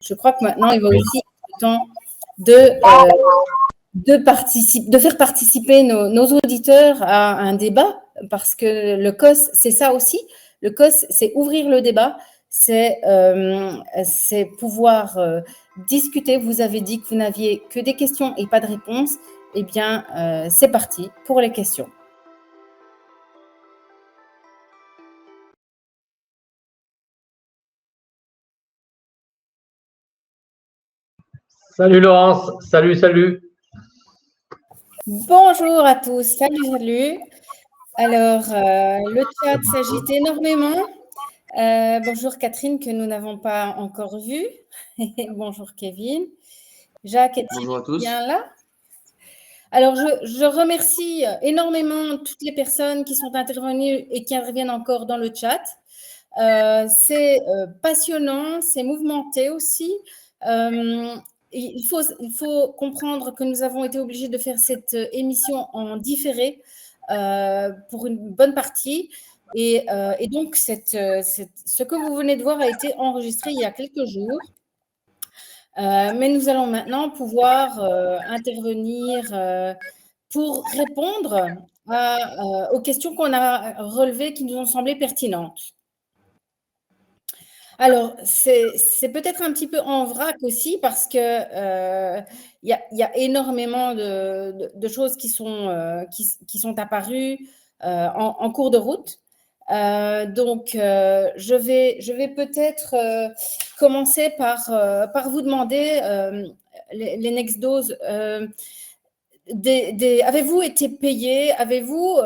Je crois que maintenant, il va Oui. aussi être le temps de faire participer nos auditeurs à un débat, parce que le COS, c'est ça aussi. Le COS, c'est ouvrir le débat, c'est pouvoir discuter. Vous avez dit que vous n'aviez que des questions et pas de réponses. Eh bien, c'est parti pour les questions. Salut Laurence, salut. Bonjour à tous, salut. Alors, le chat s'agite énormément. Bonjour Catherine, que nous n'avons pas encore vue. Bonjour Kevin. Jacques est-il bien là? Alors, je remercie énormément toutes les personnes qui sont intervenues et qui interviennent encore dans le chat. C'est passionnant, c'est mouvementé aussi. Il faut comprendre que nous avons été obligés de faire cette émission en différé pour une bonne partie. Et donc, ce que vous venez de voir a été enregistré il y a quelques jours. Mais nous allons maintenant pouvoir intervenir pour répondre aux questions qu'on a relevées qui nous ont semblé pertinentes. Alors, c'est peut-être un petit peu en vrac aussi parce que y a énormément de choses qui sont apparues en cours de route. Donc, je vais peut-être commencer par vous demander, les next doses, avez-vous été payé? Avez-vous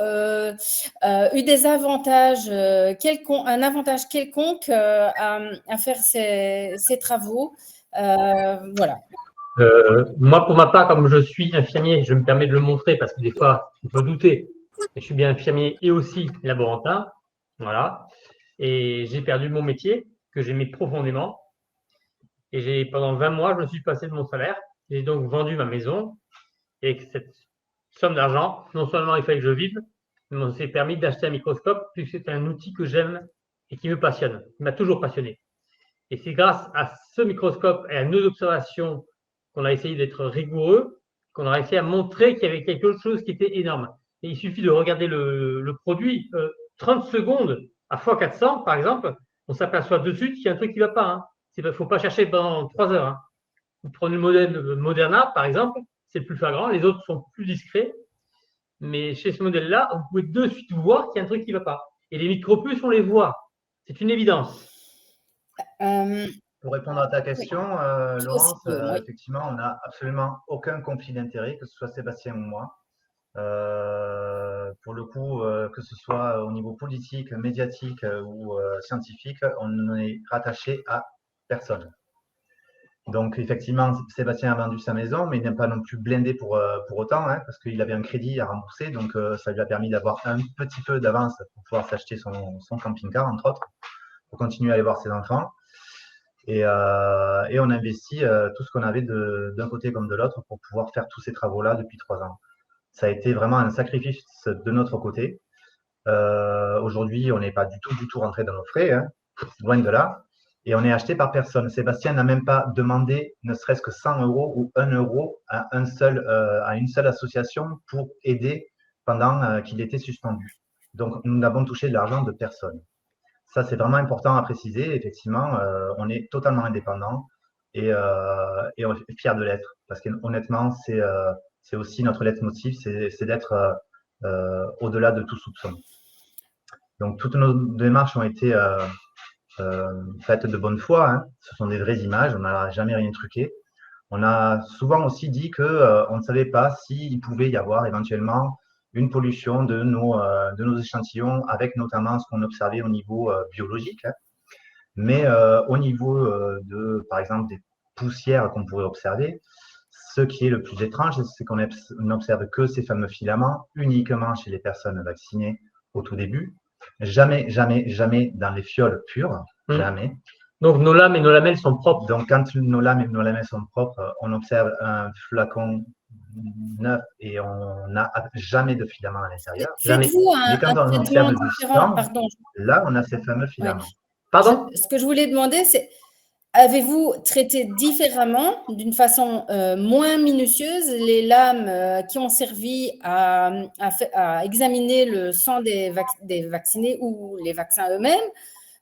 eu des avantages, un avantage quelconque à faire ces travaux? Voilà. Moi, pour ma part, comme je suis infirmier, je me permets de le montrer parce que des fois, on peut douter. Mais je suis bien infirmier et aussi laborantin. Voilà. Et j'ai perdu mon métier que j'aimais profondément. Et pendant 20 mois, je me suis passé de mon salaire. J'ai donc vendu ma maison. Et avec cette somme d'argent, non seulement il fallait que je vive, mais on s'est permis d'acheter un microscope puisque c'est un outil que j'aime et qui me passionne, qui m'a toujours passionné. Et c'est grâce à ce microscope et à nos observations qu'on a essayé d'être rigoureux, qu'on a réussi à montrer qu'il y avait quelque chose qui était énorme. Et il suffit de regarder le produit 30 secondes à x400, par exemple, on s'aperçoit de suite qu'il y a un truc qui ne va pas. Hein. Il ne faut pas chercher pendant 3 heures. Hein. Vous prenez le modèle Moderna, par exemple, c'est le plus flagrant, les autres sont plus discrets. Mais chez ce modèle-là, vous pouvez de suite voir qu'il y a un truc qui ne va pas. Et les micropuces, on les voit. C'est une évidence. Pour répondre à ta question, Laurence, oui. effectivement, on n'a absolument aucun conflit d'intérêt, que ce soit Sébastien ou moi. Pour le coup, que ce soit au niveau politique, médiatique ou scientifique, on n'est rattaché à personne. Donc, effectivement, Sébastien a vendu sa maison, mais il n'est pas non plus blindé pour autant, hein, parce qu'il avait un crédit à rembourser. Donc, ça lui a permis d'avoir un petit peu d'avance pour pouvoir s'acheter son camping-car, entre autres, pour continuer à aller voir ses enfants. Et on investit tout ce qu'on avait d'un côté comme de l'autre pour pouvoir faire tous ces travaux-là depuis 3 ans. Ça a été vraiment un sacrifice de notre côté. Aujourd'hui, on n'est pas du tout rentré dans nos frais, hein, loin de là. Et on est acheté par personne. Sébastien n'a même pas demandé ne serait-ce que 100 € ou 1 euro à une seule association pour aider pendant qu'il était suspendu. Donc, nous n'avons touché de l'argent de personne. Ça, c'est vraiment important à préciser. Effectivement, on est totalement indépendant et on est fiers de l'être. Parce qu'honnêtement, c'est aussi notre leitmotiv, c'est d'être au-delà de tout soupçon. Donc, toutes nos démarches ont été faites de bonne foi. Hein. Ce sont des vraies images, on n'a jamais rien truqué. On a souvent aussi dit qu'on ne savait pas s'il pouvait y avoir éventuellement une pollution de nos échantillons, avec notamment ce qu'on observait au niveau biologique. Hein. Mais au niveau par exemple, des poussières qu'on pourrait observer, ce qui est le plus étrange, c'est qu'on n'observe que ces fameux filaments uniquement chez les personnes vaccinées au tout début. Jamais dans les fioles pures. Jamais. Donc, nos lames et nos lamelles sont propres. Donc, quand nos lames et nos lamelles sont propres, on observe un flacon neuf et on n'a jamais de filaments à l'intérieur. Faites-vous Mais quand on observe du sang, là, on a ces fameux filaments. Pardon ? Ce que je voulais demander, c'est avez-vous traité différemment, d'une façon moins minutieuse, les lames qui ont servi à examiner le sang des vaccinés ou les vaccins eux-mêmes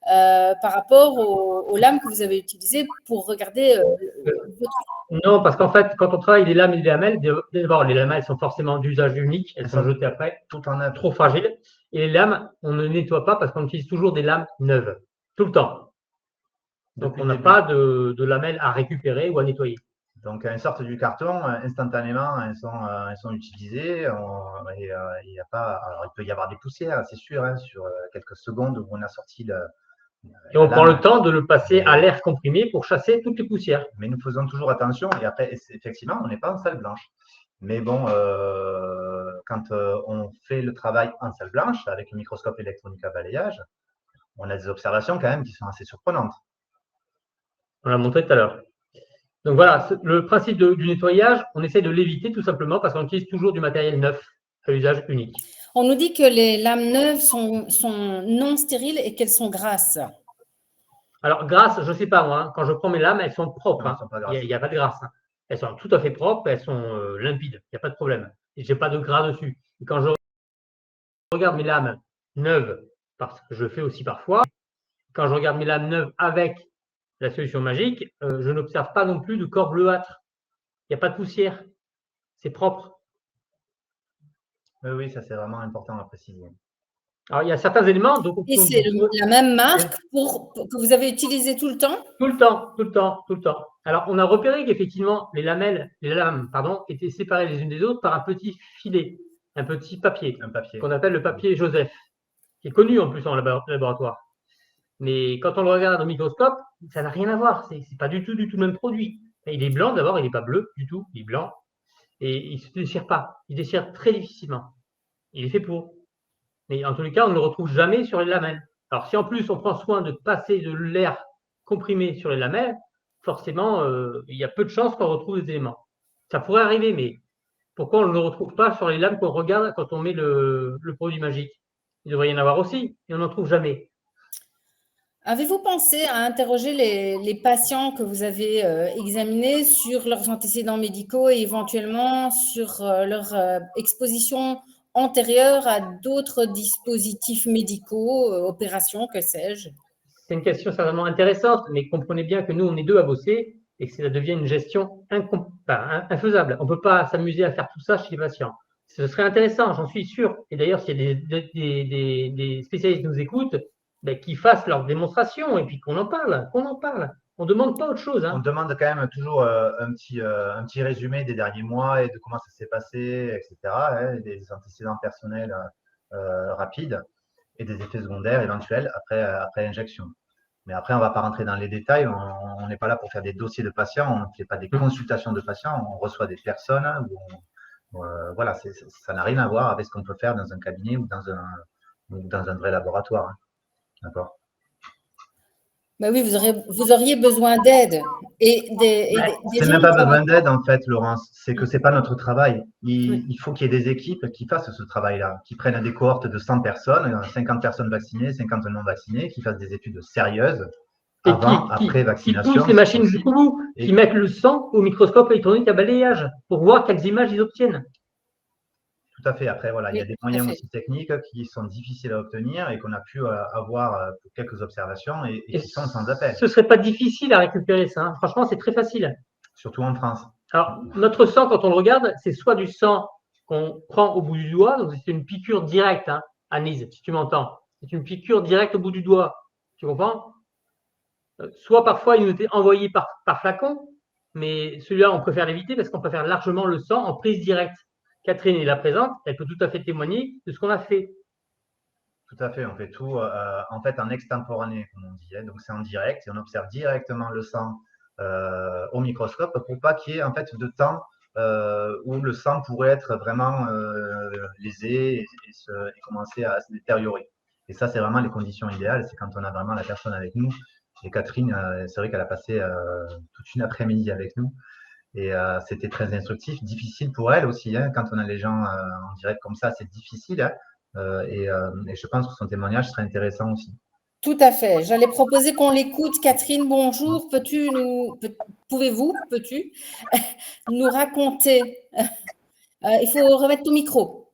par rapport aux lames que vous avez utilisées pour regarder Non, parce qu'en fait, quand on travaille les lames et les lamelles, d'abord, les lamelles sont forcément d'usage unique, elles sont jetées après, tout en œuvre. trop fragiles. Et les lames, on ne nettoie pas parce qu'on utilise toujours des lames neuves, tout le temps. Donc, on n'a pas de lamelles à récupérer ou à nettoyer. Donc, elles sortent du carton, instantanément, elles sont utilisées. Il y a pas, alors, il peut y avoir des poussières, c'est sûr, hein, sur quelques secondes où on a sorti et on prend le temps de le passer à l'air comprimé pour chasser toutes les poussières. Mais nous faisons toujours attention. Et après, effectivement, on n'est pas en salle blanche. Mais bon, quand on fait le travail en salle blanche, avec le microscope électronique à balayage, on a des observations quand même qui sont assez surprenantes. On l'a montré tout à l'heure. Donc voilà, le principe du nettoyage, on essaie de l'éviter tout simplement parce qu'on utilise toujours du matériel neuf à usage unique. On nous dit que les lames neuves sont non stériles et qu'elles sont grasses. Alors, grasses, je ne sais pas moi, hein, quand je prends mes lames, elles sont propres. Non, hein. Il n'y a pas de grâce. Hein. Elles sont tout à fait propres, elles sont limpides, il n'y a pas de problème. Et je n'ai pas de gras dessus. Et quand je regarde mes lames neuves, parce que je le fais aussi parfois, quand je regarde mes lames neuves avec la solution magique, je n'observe pas non plus de corps bleuâtre. Il n'y a pas de poussière. C'est propre. Oui, ça c'est vraiment important à préciser. Alors, il y a certains éléments. Et c'est la même marque que vous avez utilisée tout le temps? Tout le temps, tout le temps, tout le temps. Alors, on a repéré qu'effectivement, les lames, étaient séparées les unes des autres par un petit filet, un petit papier, qu'on appelle le papier Joseph, qui est connu en plus en laboratoire. Mais quand on le regarde au microscope, ça n'a rien à voir. C'est pas du tout le même produit. Il est blanc d'abord, il n'est pas bleu du tout, il est blanc. Et il ne se déchire pas. Il déchire très difficilement. Il est fait pour. Mais en tous les cas, on ne le retrouve jamais sur les lamelles. Alors, si en plus on prend soin de passer de l'air comprimé sur les lamelles, forcément, il y a peu de chances qu'on retrouve des éléments. Ça pourrait arriver, mais pourquoi on ne le retrouve pas sur les lames qu'on regarde quand on met le produit magique? Il devrait y en avoir aussi, et on n'en trouve jamais. Avez-vous pensé à interroger les patients que vous avez examinés sur leurs antécédents médicaux et éventuellement sur leur exposition antérieure à d'autres dispositifs médicaux, opérations, que sais-je? C'est une question certainement intéressante, mais comprenez bien que nous, on est deux à bosser et que ça devient une gestion infaisable. On ne peut pas s'amuser à faire tout ça chez les patients. Ce serait intéressant, j'en suis sûr. Et d'ailleurs, s'il y a des spécialistes qui nous écoutent, qu'ils fassent leur démonstration et puis qu'on en parle, On ne demande pas autre chose. Hein. On demande quand même toujours un petit résumé des derniers mois et de comment ça s'est passé, etc. Hein, des antécédents personnels rapides et des effets secondaires éventuels après injection. Mais après, on ne va pas rentrer dans les détails. On n'est pas là pour faire des dossiers de patients. On ne fait pas des consultations de patients. On reçoit des personnes. Voilà, ça n'a rien à voir avec ce qu'on peut faire dans un cabinet ou dans un vrai laboratoire. Hein. D'accord. Ben oui, vous auriez besoin d'aide. C'est même pas besoin d'aide, en fait, Laurence. C'est que c'est pas notre travail. Il faut qu'il y ait des équipes qui fassent ce travail-là, qui prennent des cohortes de 100 personnes, 50 personnes vaccinées, 50 non vaccinées, qui fassent des études sérieuses avant, après vaccination. Qui poussent les machines jusqu'au bout, qui mettent le sang au microscope électronique à balayage pour voir quelles images ils obtiennent. Tout à fait. Après, voilà, il y a des moyens aussi techniques qui sont difficiles à obtenir et qu'on a pu avoir pour quelques observations et qui sont sans appel. Ce ne serait pas difficile à récupérer ça. Hein. Franchement, c'est très facile. Surtout en France. Alors, notre sang, quand on le regarde, c'est soit du sang qu'on prend au bout du doigt, donc c'est une piqûre directe, hein, Anise, si tu m'entends. C'est une piqûre directe au bout du doigt. Tu comprends? Soit parfois, il nous était envoyé par flacon, mais celui-là, on préfère l'éviter parce qu'on préfère largement le sang en prise directe. Catherine est là présente, elle peut tout à fait témoigner de ce qu'on a fait. Tout à fait, on fait tout en fait en extemporané, comme on dit. Hein. Donc c'est en direct et on observe directement le sang au microscope pour pas qu'il y ait en fait de temps où le sang pourrait être vraiment lésé et commencer à se détériorer. Et ça, c'est vraiment les conditions idéales, c'est quand on a vraiment la personne avec nous. Et Catherine, c'est vrai qu'elle a passé toute une après-midi avec nous. Et c'était très instructif, difficile pour elle aussi. Hein, quand on a les gens en direct comme ça, c'est difficile. Hein, et je pense que son témoignage serait intéressant aussi. Tout à fait. J'allais proposer qu'on l'écoute. Catherine, bonjour. Pouvez-vous nous raconter il faut remettre ton micro.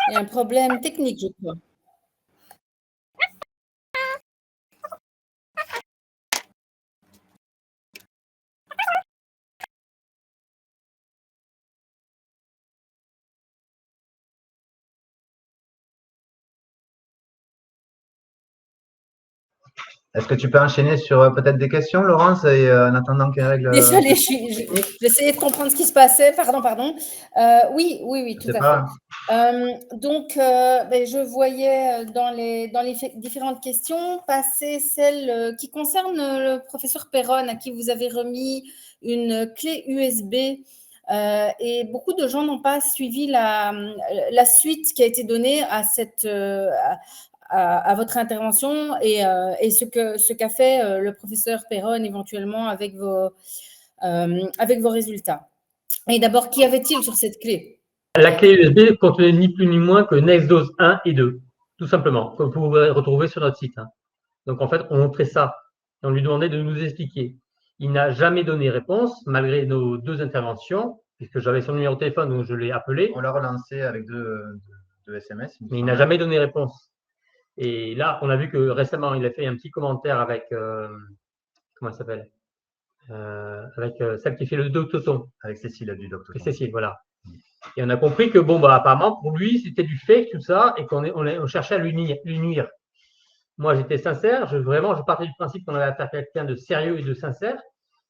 Il y a un problème technique, je crois. Est-ce que tu peux enchaîner sur peut-être des questions, Laurence, et en attendant qu'elle règle… Désolée, j'essayais de comprendre ce qui se passait. Pardon. Oui, tout à fait. Donc, je voyais dans les différentes questions passer celle qui concerne le professeur Perron, à qui vous avez remis une clé USB. Et beaucoup de gens n'ont pas suivi la suite qui a été donnée à cette… à votre intervention et ce qu'a fait le professeur Perron éventuellement avec vos résultats. Et d'abord, qu'y avait-il sur cette clé? La clé USB contenait ni plus ni moins que NextDose 1 et 2, tout simplement, que vous pouvez retrouver sur notre site. Donc en fait, on montrait ça et on lui demandait de nous expliquer. Il n'a jamais donné réponse, malgré nos 2 interventions, puisque j'avais son numéro de téléphone, donc je l'ai appelé. On l'a relancé avec deux SMS. Mais il n'a jamais donné réponse. Et là, on a vu que récemment, il a fait un petit commentaire avec, comment elle s'appelle, avec celle qui fait le Doctoton. Avec Cécile du Doctoton. Cécile, voilà. Et on a compris que, bon, apparemment, pour lui, c'était du fake, tout ça, et qu'on cherchait à lui nuire. Moi, j'étais sincère, je partais du principe qu'on avait affaire à quelqu'un de sérieux et de sincère.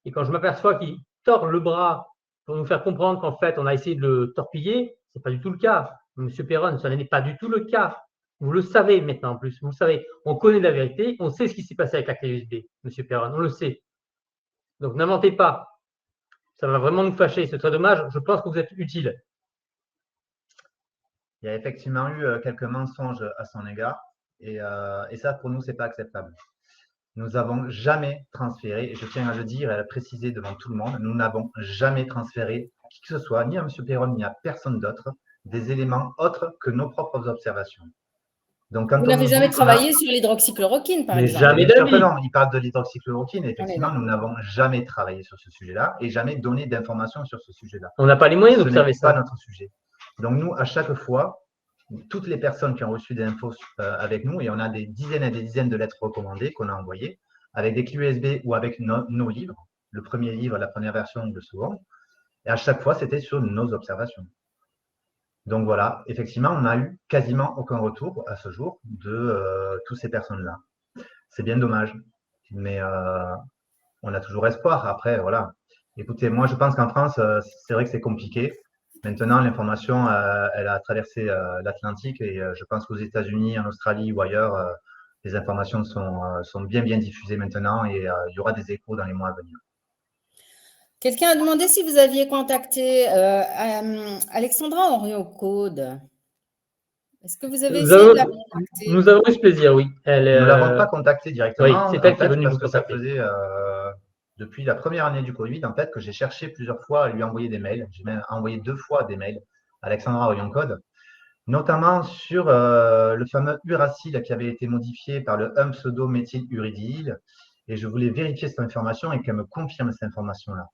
Et quand je m'aperçois qu'il tord le bras pour nous faire comprendre qu'en fait, on a essayé de le torpiller, ce n'est pas du tout le cas. Monsieur Perron, ce n'est pas du tout le cas. Vous le savez maintenant en plus. Vous le savez, on connaît la vérité, on sait ce qui s'est passé avec la clé USB, monsieur Perron, on le sait. Donc, n'inventez pas. Ça va vraiment nous fâcher. C'est très dommage. Je pense que vous êtes utile. Il y a effectivement eu quelques mensonges à son égard. Et ça, pour nous, ce n'est pas acceptable. Nous n'avons jamais transféré, et je tiens à le dire et à le préciser devant tout le monde, nous n'avons jamais transféré qui que ce soit, ni à M. Perron, ni à personne d'autre, des éléments autres que nos propres observations. Donc, vous n'avez jamais travaillé sur l'hydroxychloroquine, par exemple? Jamais de la vie. Non, il parle de l'hydroxychloroquine. Effectivement, nous n'avons jamais travaillé sur ce sujet-là et jamais donné d'informations sur ce sujet-là. On n'a pas les moyens d'observer ça. Ce n'est pas notre sujet. Donc, nous, à chaque fois, toutes les personnes qui ont reçu des infos avec nous, et on a des dizaines et des dizaines de lettres recommandées qu'on a envoyées, avec des clés USB ou avec nos livres, le premier livre, la première version, le second, et à chaque fois, c'était sur nos observations. Donc voilà, effectivement, on n'a eu quasiment aucun retour à ce jour de toutes ces personnes-là. C'est bien dommage, mais on a toujours espoir. Après, voilà. Écoutez, moi, je pense qu'en France, c'est vrai que c'est compliqué. Maintenant, l'information, elle a traversé l'Atlantique et je pense qu'aux États-Unis, en Australie ou ailleurs, les informations sont bien diffusées maintenant et il y aura des échos dans les mois à venir. Quelqu'un a demandé si vous aviez contacté Alexandra Henriot-Caude. Est-ce que vous avez essayé de la contacter? Nous avons eu ce plaisir, oui. Nous ne l'avons pas contactée directement. Oui, c'est elle qui est venue parce nous que ça contacter. faisait depuis la première année du Covid, en fait, que j'ai cherché plusieurs fois à lui envoyer des mails. J'ai même envoyé 2 fois des mails à Alexandra Henriot-Caude, notamment sur le fameux uracil qui avait été modifié par le pseudo-méthyluridyl. Et je voulais vérifier cette information et qu'elle me confirme cette information-là.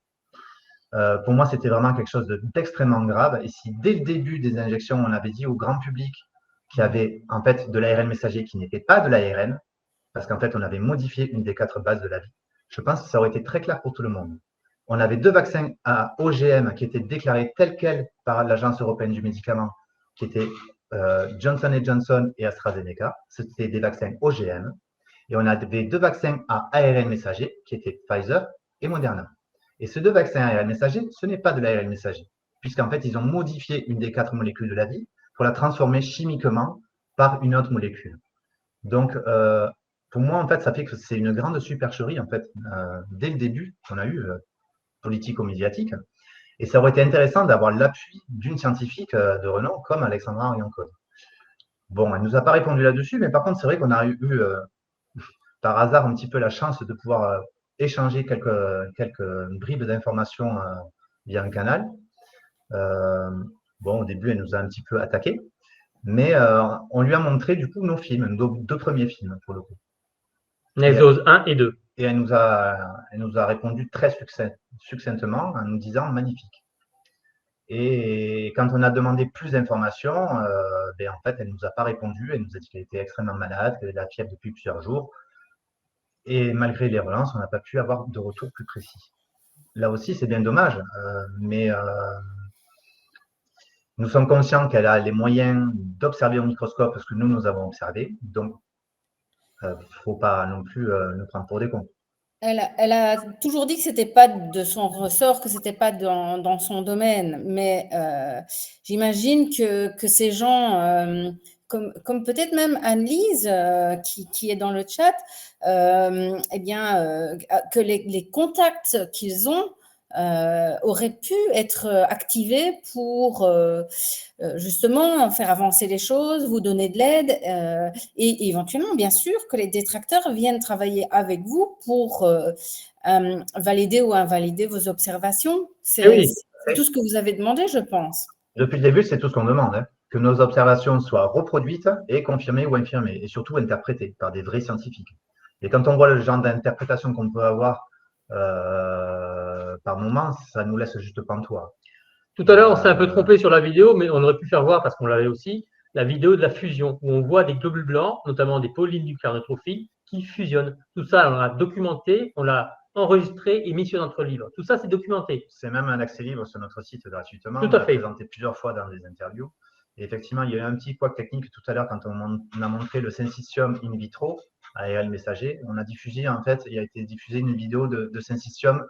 Pour moi, c'était vraiment quelque chose d'extrêmement grave. Et si dès le début des injections, on avait dit au grand public qu'il y avait en fait de l'ARN messager qui n'était pas de l'ARN, parce qu'en fait, on avait modifié une des 4 bases de la vie, je pense que ça aurait été très clair pour tout le monde. On avait 2 vaccins à OGM qui étaient déclarés tels quels par l'Agence européenne du médicament, qui étaient Johnson & Johnson et AstraZeneca. C'était des vaccins OGM. Et on avait 2 vaccins à ARN messager, qui étaient Pfizer et Moderna. Et ces 2 vaccins à ARN messager, ce n'est pas de l'ARN messager, puisqu'en fait, ils ont modifié une des 4 molécules de la vie pour la transformer chimiquement par une autre molécule. Donc, pour moi, en fait, ça fait que c'est une grande supercherie, en fait, dès le début qu'on a eu, politico-médiatique. Et ça aurait été intéressant d'avoir l'appui d'une scientifique de renom comme Alexandra Henriot-Caude. Bon, elle ne nous a pas répondu là-dessus, mais par contre, c'est vrai qu'on a eu par hasard un petit peu la chance de pouvoir échanger quelques bribes d'informations via un canal. Bon, au début, elle nous a un petit peu attaqué, mais on lui a montré du coup nos films, nos 2 premiers films pour le coup. Nexos 1 et 2. Et elle nous a répondu très succinctement en nous disant magnifique. Et quand on a demandé plus d'informations, en fait, elle ne nous a pas répondu. Elle nous a dit qu'elle était extrêmement malade, qu'elle avait de la fièvre depuis plusieurs jours. Et malgré les relances, on n'a pas pu avoir de retour plus précis. Là aussi, c'est bien dommage, mais nous sommes conscients qu'elle a les moyens d'observer au microscope ce que nous avons observé. Donc, il ne faut pas non plus nous prendre pour des cons. Elle a toujours dit que c'était pas de son ressort, que c'était pas dans son domaine, mais j'imagine que ces gens, comme peut-être même Anne-Lise, qui est dans le chat, que les contacts qu'ils ont auraient pu être activés pour justement faire avancer les choses, vous donner de l'aide et éventuellement, bien sûr, que les détracteurs viennent travailler avec vous pour valider ou invalider vos observations. C'est tout ce que vous avez demandé, je pense. Depuis le début, c'est tout ce qu'on demande, hein, que nos observations soient reproduites et confirmées ou infirmées, et surtout interprétées par des vrais scientifiques. Et quand on voit le genre d'interprétation qu'on peut avoir par moment, ça nous laisse juste pantois. Tout à l'heure, on s'est un peu trompé sur la vidéo, mais on aurait pu faire voir, parce qu'on l'avait aussi, la vidéo de la fusion, où on voit des globules blancs, notamment des polynucléoneurophiles, qui fusionnent. Tout ça, on l'a documenté, on l'a enregistré et mis sur notre livre. Tout ça, c'est documenté. C'est même un accès libre sur notre site gratuitement. Tout à fait. On l'a présenté plusieurs fois dans des interviews. Et effectivement, il y a eu un petit couac technique tout à l'heure quand on a montré le syncytium in vitro à ARN messager. On a diffusé, en fait, il a été diffusé une vidéo de syncytium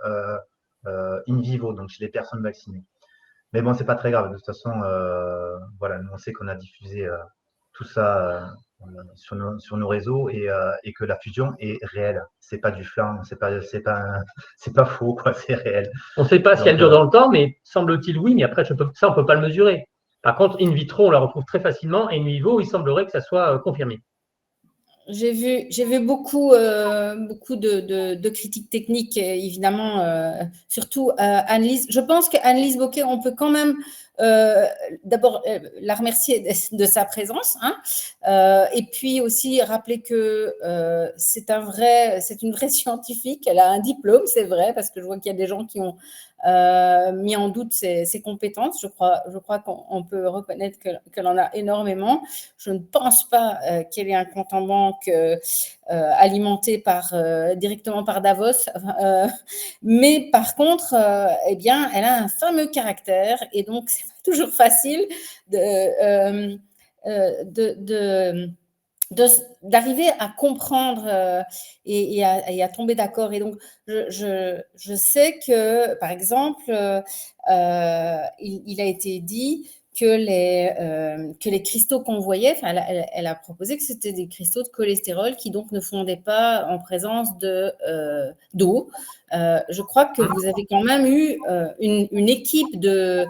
in vivo, donc chez les personnes vaccinées. Mais bon, c'est pas très grave. De toute façon, voilà, nous, on sait qu'on a diffusé tout ça sur nos réseaux et que la fusion est réelle. C'est pas du flan, c'est pas faux, quoi. C'est réel. On ne sait pas si elle dure dans le temps, mais semble-t-il oui. Mais après, ça, on peut pas le mesurer. Par contre, in vitro, on la retrouve très facilement, et in vivo, il semblerait que ça soit confirmé. J'ai vu beaucoup de critiques techniques, évidemment, surtout Anne-Lise. Je pense qu'Anne-Lise Bocquet, on peut quand même d'abord la remercier de sa présence, hein, et puis aussi rappeler que c'est une vraie scientifique. Elle a un diplôme, c'est vrai, parce que je vois qu'il y a des gens qui ont mis en doute ses compétences. Je crois qu'on peut reconnaître qu'elle en a énormément. Je ne pense pas qu'elle ait un compte en banque alimenté directement par Davos. Mais par contre, eh bien, elle a un fameux caractère et donc c'est pas toujours facile d'arriver à comprendre et à tomber d'accord. Et donc, je sais que, par exemple, il a été dit que les cristaux qu'on voyait, elle a proposé que c'était des cristaux de cholestérol qui donc ne fondaient pas en présence d'eau. Je crois que vous avez quand même eu une équipe de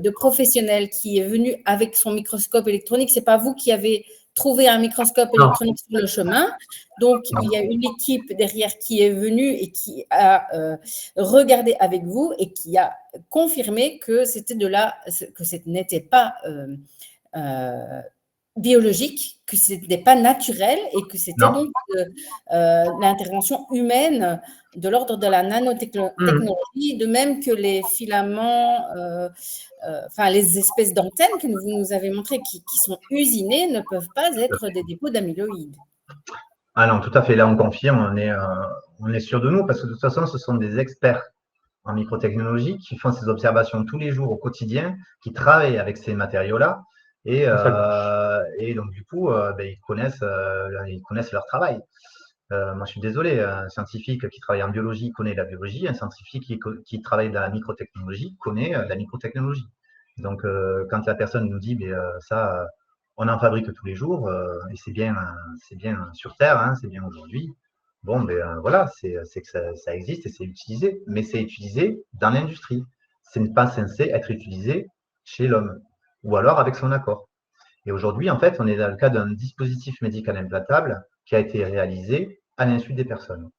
professionnels qui est venue avec son microscope électronique. C'est pas vous qui avez trouvé un microscope électronique sur le chemin. Donc, il y a une équipe derrière qui est venue et qui a regardé avec vous et qui a confirmé que que ce n'était pas biologique, que ce n'était pas naturel et que c'était donc l'intervention humaine de l'ordre de la nanotechnologie, de même que les filaments, les espèces d'antennes que vous nous avez montrées qui sont usinées ne peuvent pas être des dépôts d'amyloïdes. Ah non, tout à fait. Là, on confirme, on est sûr de nous parce que de toute façon, ce sont des experts en microtechnologie qui font ces observations tous les jours au quotidien, qui travaillent avec ces matériaux-là. Et donc, du coup, ils connaissent leur travail. Moi, je suis désolé, un scientifique qui travaille en biologie connaît la biologie, un scientifique qui travaille dans la microtechnologie connaît la microtechnologie. Donc, quand la personne nous dit, ça, on en fabrique tous les jours, et c'est bien sur Terre, hein, c'est bien aujourd'hui. Bon, voilà, c'est que ça existe et c'est utilisé, mais c'est utilisé dans l'industrie. Ce n'est pas censé être utilisé chez l'homme, ou alors avec son accord. Et aujourd'hui, en fait, on est dans le cas d'un dispositif médical implantable qui a été réalisé à l'insu des personnes.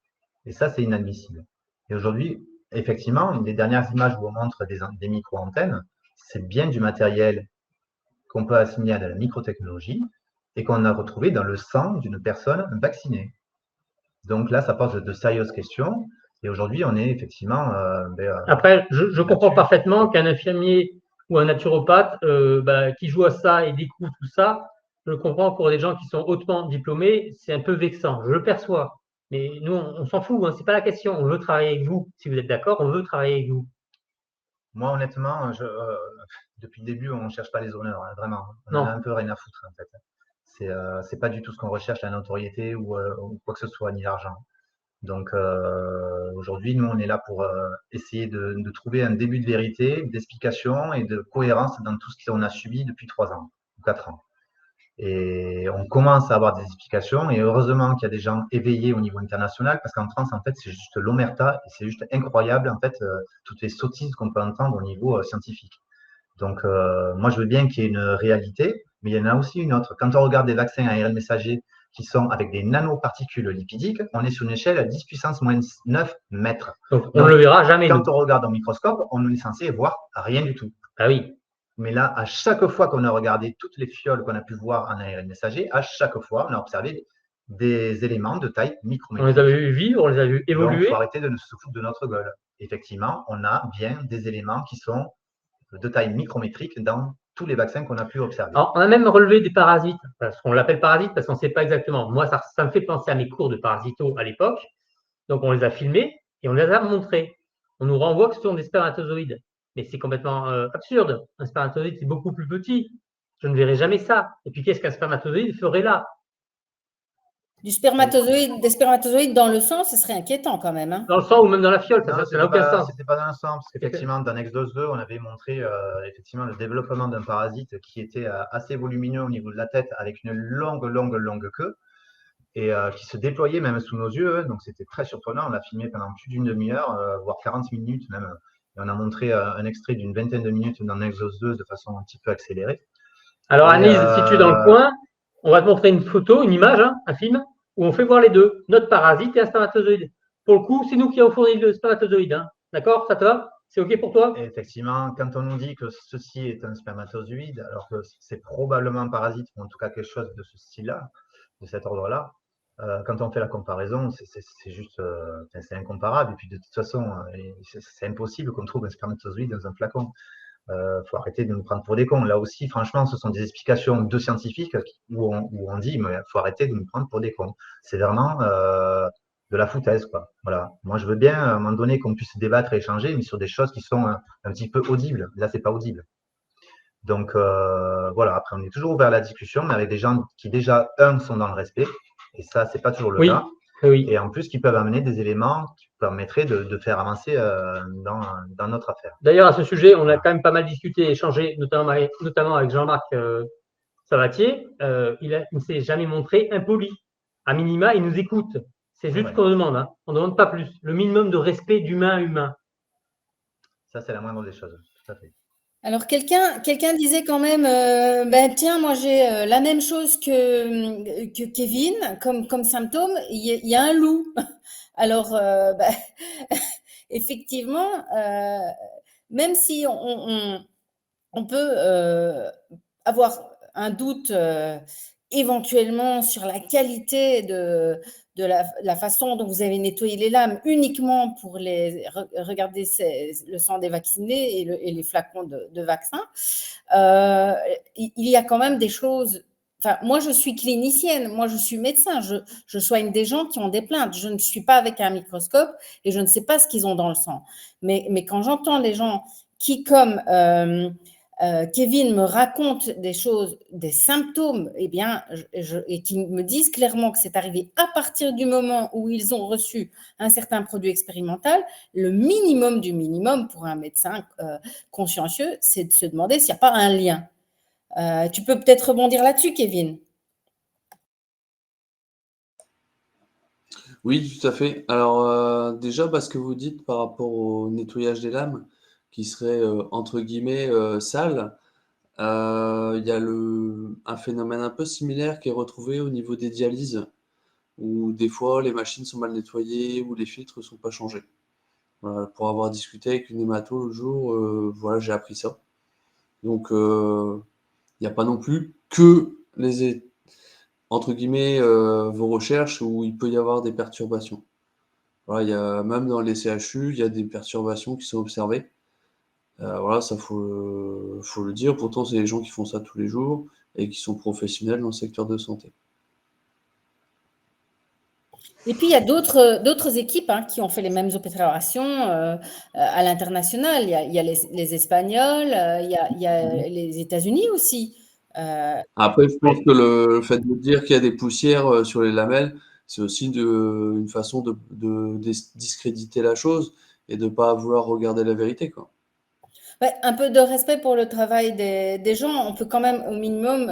Et ça, c'est inadmissible. Et aujourd'hui, effectivement, les dernières images où on montre des micro-antennes, c'est bien du matériel qu'on peut assimiler à de la microtechnologie et qu'on a retrouvé dans le sang d'une personne vaccinée. Donc là, ça pose de sérieuses questions. Et aujourd'hui, on est effectivement… Après, je comprends parfaitement qu'un infirmier ou un naturopathe qui joue à ça et découvre tout ça, je comprends pour des gens qui sont hautement diplômés, c'est un peu vexant. Je le perçois. Mais nous, on s'en fout, hein, c'est pas la question. On veut travailler avec vous. Si vous êtes d'accord, on veut travailler avec vous. Moi, honnêtement, depuis le début, on ne cherche pas les honneurs, hein, vraiment. On en a un peu rien à foutre, en fait. C'est pas du tout ce qu'on recherche, la notoriété ou quoi que ce soit, ni l'argent. Donc aujourd'hui, nous, on est là pour essayer de trouver un début de vérité, d'explication et de cohérence dans tout ce qu'on a subi depuis 3 ans ou 4 ans. Et on commence à avoir des explications et heureusement qu'il y a des gens éveillés au niveau international parce qu'en France, en fait, c'est juste l'omerta et c'est juste incroyable, en fait, toutes les sottises qu'on peut entendre au niveau scientifique. Donc, moi, je veux bien qu'il y ait une réalité, mais il y en a aussi une autre. Quand on regarde des vaccins ARN messagers qui sont avec des nanoparticules lipidiques, on est sur une échelle à 10 puissance moins 9 mètres. Donc, on ne le verra jamais. Quand on regarde au microscope, on est censé voir rien du tout. Ah oui. Mais là, à chaque fois qu'on a regardé toutes les fioles qu'on a pu voir en ARN messager, à chaque fois, on a observé des éléments de taille micrométrique. On les a vus vivre, on les a vus évoluer. Donc, il faut arrêter de se foutre de notre gueule. Effectivement, on a bien des éléments qui sont de taille micrométrique dans tous les vaccins qu'on a pu observer. Alors, on a même relevé des parasites, parce qu'on l'appelle parasite parce qu'on ne sait pas exactement. Moi, ça me fait penser à mes cours de parasito à l'époque. Donc, on les a filmés et on les a montrés. On nous renvoie que ce sont des spermatozoïdes. Mais c'est complètement absurde. Un spermatozoïde, c'est beaucoup plus petit. Je ne verrai jamais ça. Et puis, qu'est-ce qu'un spermatozoïde ferait là? Des spermatozoïdes dans le sang, ce serait inquiétant quand même. Hein. Dans le sang ou même dans la fiole, ça n'a aucun sens. C'était pas dans le sang, parce qu'effectivement, dans Exos 2, on avait montré effectivement le développement d'un parasite qui était assez volumineux au niveau de la tête, avec une longue queue, et qui se déployait même sous nos yeux. Donc c'était très surprenant. On l'a filmé pendant plus d'une demi-heure, voire 40 minutes même. Et on a montré un extrait d'une vingtaine de minutes dans Exos 2 de façon un petit peu accélérée. Alors, Anise, si tu es dans le coin, on va te montrer une photo, une image, hein, un film, où on fait voir les deux, notre parasite et un spermatozoïde. Pour le coup, c'est nous qui avons fourni le spermatozoïde. Hein. D'accord? Ça te va? C'est OK pour toi? Et effectivement, quand on nous dit que ceci est un spermatozoïde, alors que c'est probablement un parasite, ou en tout cas quelque chose de ce style-là, de cet ordre-là, quand on fait la comparaison, c'est juste c'est incomparable. Et puis de toute façon, c'est impossible qu'on trouve un spermatozoïde dans un flacon. Faut arrêter de nous prendre pour des cons. Là aussi, franchement, ce sont des explications de scientifiques où on dit mais faut arrêter de nous prendre pour des cons. C'est vraiment de la foutaise, quoi. Voilà. Moi, je veux bien à un moment donné qu'on puisse débattre et échanger, mais sur des choses qui sont un petit peu audibles. Là, c'est pas audible. Donc voilà. Après, on est toujours ouvert à la discussion, mais avec des gens qui déjà sont dans le respect, et ça, c'est pas toujours le cas. Oui. Et en plus, qui peuvent amener des éléments qui permettraient de faire avancer dans notre affaire. D'ailleurs, à ce sujet, on a quand même pas mal discuté et échangé, notamment avec Jean-Marc Sabatier. Il ne s'est jamais montré impoli. À minima, il nous écoute. C'est juste ce qu'on demande. Hein. On ne demande pas plus. Le minimum de respect d'humain à humain. Ça, c'est la moindre des choses. Tout à fait. Alors, quelqu'un disait quand même, tiens, moi j'ai la même chose que Kevin comme symptôme, il y a un loup. Alors, effectivement, même si on peut avoir un doute éventuellement sur la qualité de la façon dont vous avez nettoyé les lames uniquement pour regarder le sang des vaccinés et les flacons de vaccins, il y a quand même des choses. Enfin, moi, je suis clinicienne, moi, je suis médecin, je soigne des gens qui ont des plaintes. Je ne suis pas avec un microscope et je ne sais pas ce qu'ils ont dans le sang. Mais quand j'entends les gens qui, comme Kevin me raconte des choses, des symptômes, et qui me disent clairement que c'est arrivé à partir du moment où ils ont reçu un certain produit expérimental, le minimum du minimum pour un médecin consciencieux, c'est de se demander s'il n'y a pas un lien. Tu peux peut-être rebondir là-dessus, Kevin? Oui, tout à fait. Alors, déjà, ce que vous dites par rapport au nettoyage des lames, qui serait, entre guillemets, sale, Il y a un phénomène un peu similaire qui est retrouvé au niveau des dialyses, où des fois les machines sont mal nettoyées ou les filtres ne sont pas changés. Voilà, pour avoir discuté avec une hémato l'autre jour, voilà, j'ai appris ça. Donc, il n'y a pas non plus que entre guillemets, vos recherches où il peut y avoir des perturbations. Voilà, même dans les CHU, il y a des perturbations qui sont observées. Voilà, ça faut le dire. Pourtant, c'est des gens qui font ça tous les jours et qui sont professionnels dans le secteur de santé. Et puis, il y a d'autres équipes qui ont fait les mêmes opérations à l'international. Il y a les Espagnols, il y a les États-Unis aussi. Après, je pense que le fait de dire qu'il y a des poussières sur les lamelles, c'est aussi une façon de discréditer la chose et de ne pas vouloir regarder la vérité, quoi. Ouais, un peu de respect pour le travail des gens. On peut quand même, au minimum,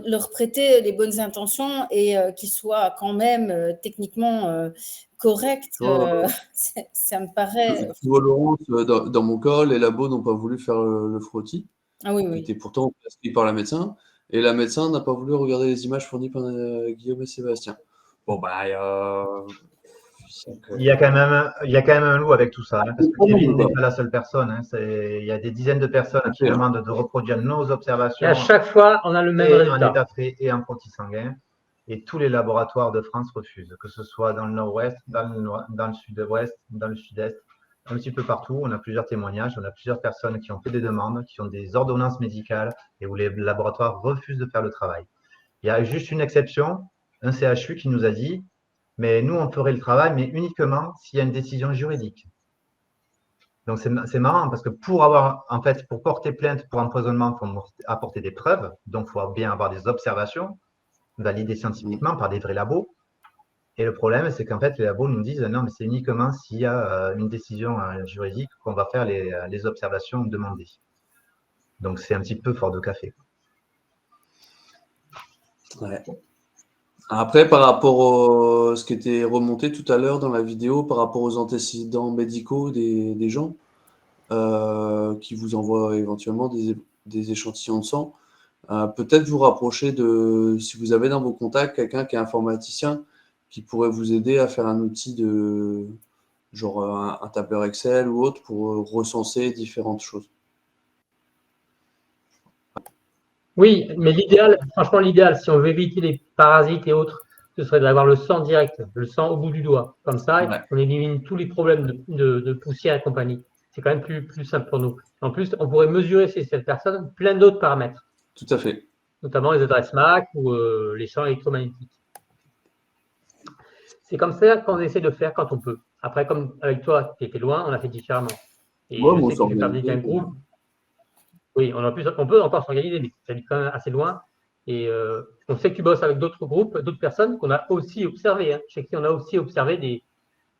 leur prêter les bonnes intentions et qu'ils soient quand même techniquement corrects. Ça me paraît. Tu vois, Laurence, dans mon cas, les labos n'ont pas voulu faire le frottis, Ah oui, qui oui. était pourtant prescrit par la médecin, et la médecin n'a pas voulu regarder les images fournies par Guillaume et Sébastien. Bon, bah, Il y a quand même un loup avec tout ça, parce que Kevin n'est pas la seule personne. Il y a des dizaines de personnes qui demandent de reproduire nos observations. Et à chaque fois, on a le même résultat. En état frais et en frottis sanguin. Et tous les laboratoires de France refusent, que ce soit dans le nord-ouest, dans le sud-ouest, dans le sud-est, un petit peu partout. On a plusieurs témoignages, on a plusieurs personnes qui ont fait des demandes, qui ont des ordonnances médicales et où les laboratoires refusent de faire le travail. Il y a juste une exception, un CHU qui nous a dit mais nous, on ferait le travail, mais uniquement s'il y a une décision juridique. Donc, c'est marrant parce que pour porter plainte pour empoisonnement, il faut apporter des preuves. Donc, il faut bien avoir des observations validées scientifiquement par des vrais labos. Et le problème, c'est qu'en fait, les labos nous disent non, mais c'est uniquement s'il y a une décision juridique qu'on va faire les observations demandées. Donc, c'est un petit peu fort de café. Ouais. Après, par rapport à ce qui était remonté tout à l'heure dans la vidéo, par rapport aux antécédents médicaux des gens qui vous envoient éventuellement des échantillons de sang, peut-être vous rapprocher si vous avez dans vos contacts quelqu'un qui est informaticien, qui pourrait vous aider à faire un outil genre un tableur Excel ou autre pour recenser différentes choses. Oui, mais franchement, l'idéal, si on veut éviter les parasites et autres, ce serait d'avoir le sang direct, le sang au bout du doigt. Comme ça, ouais, on élimine tous les problèmes de poussière et compagnie. C'est quand même plus simple pour nous. En plus, on pourrait mesurer chez cette personne plein d'autres paramètres. Tout à fait. Notamment les adresses MAC ou les champs électromagnétiques. C'est comme ça qu'on essaie de faire quand on peut. Après, comme avec toi, tu étais loin, on a fait différemment. Et moi, je sais que tu fais partie d'un groupe. Oui, on peut encore s'organiser, mais ça habite quand même assez loin. Et on sait que tu bosses avec d'autres groupes, d'autres personnes qu'on a aussi observées. Chez qui on a aussi observé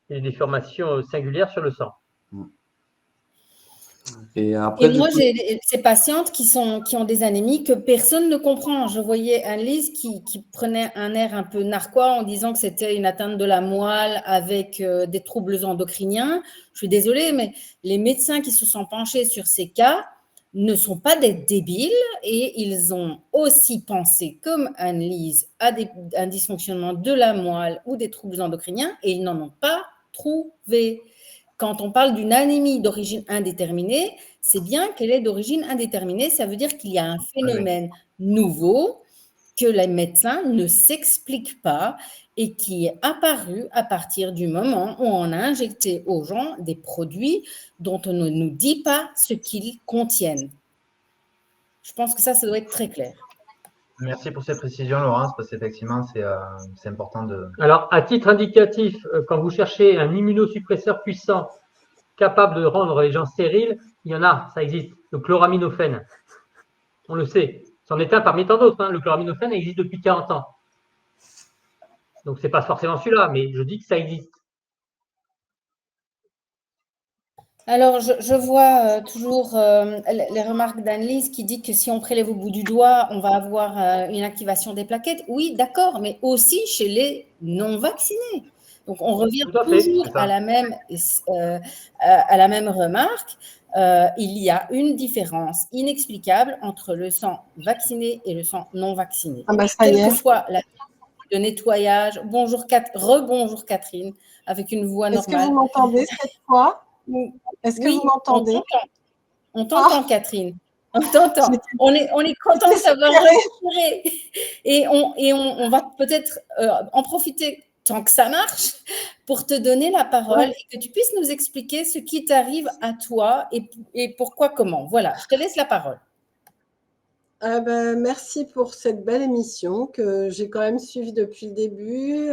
des formations singulières sur le sang. Et moi, j'ai ces patientes qui ont des anémies que personne ne comprend. Je voyais Annelise qui prenait un air un peu narquois en disant que c'était une atteinte de la moelle avec des troubles endocriniens. Je suis désolée, mais les médecins qui se sont penchés sur ces cas ne sont pas des débiles et ils ont aussi pensé, comme Annelise, à un dysfonctionnement de la moelle ou des troubles endocriniens et ils n'en ont pas trouvé. Quand on parle d'une anémie d'origine indéterminée, c'est bien qu'elle est d'origine indéterminée. Ça veut dire qu'il y a un phénomène nouveau que les médecins ne s'expliquent pas et qui est apparu à partir du moment où on a injecté aux gens des produits dont on ne nous dit pas ce qu'ils contiennent. Je pense que ça doit être très clair. Merci pour ces précisions, Laurence, parce qu'effectivement, c'est important de… Alors, à titre indicatif, quand vous cherchez un immunosuppresseur puissant capable de rendre les gens stériles, il y en a, ça existe, le chloraminophène. On le sait. C'en est un parmi tant d'autres. Le chloraminophène existe depuis 40 ans. Donc, ce n'est pas forcément celui-là, mais je dis que ça existe. Alors, je vois toujours les remarques d'Annelise qui dit que si on prélève au bout du doigt, on va avoir une activation des plaquettes. Oui, d'accord, mais aussi chez les non-vaccinés. Donc, on revient toujours à la même remarque. il y a une différence inexplicable entre le sang vacciné et le sang non vacciné. Ah bah ça Quelle y est. que soit la de nettoyage. Rebonjour Catherine, avec une voix Est-ce que normale. vous m'entendez cette fois? Est-ce que vous m'entendez? On t'entend, Catherine. On t'entend. J'étais- On est content de t'avoir récupéré. Et on va peut-être en profiter tant que ça marche pour te donner la parole et que tu puisses nous expliquer ce qui t'arrive à toi et pourquoi, comment. Voilà, je te laisse la parole. Merci pour cette belle émission que j'ai quand même suivie depuis le début.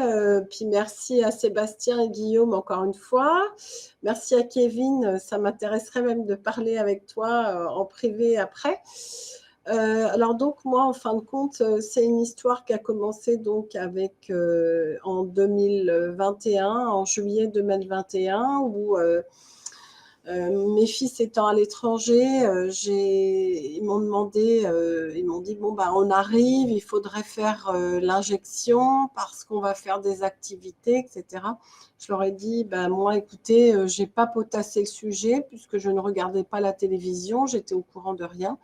Puis merci à Sébastien et Guillaume encore une fois. Merci à Kevin. Ça m'intéresserait même de parler avec toi en privé après. Alors donc moi, en fin de compte, c'est une histoire qui a commencé donc avec en 2021, en juillet 2021, où mes fils étant à l'étranger, ils m'ont dit bon bah on arrive, il faudrait faire l'injection parce qu'on va faire des activités, etc. Je leur ai dit moi écoutez, j'ai pas potassé le sujet puisque je ne regardais pas la télévision, j'étais au courant de rien.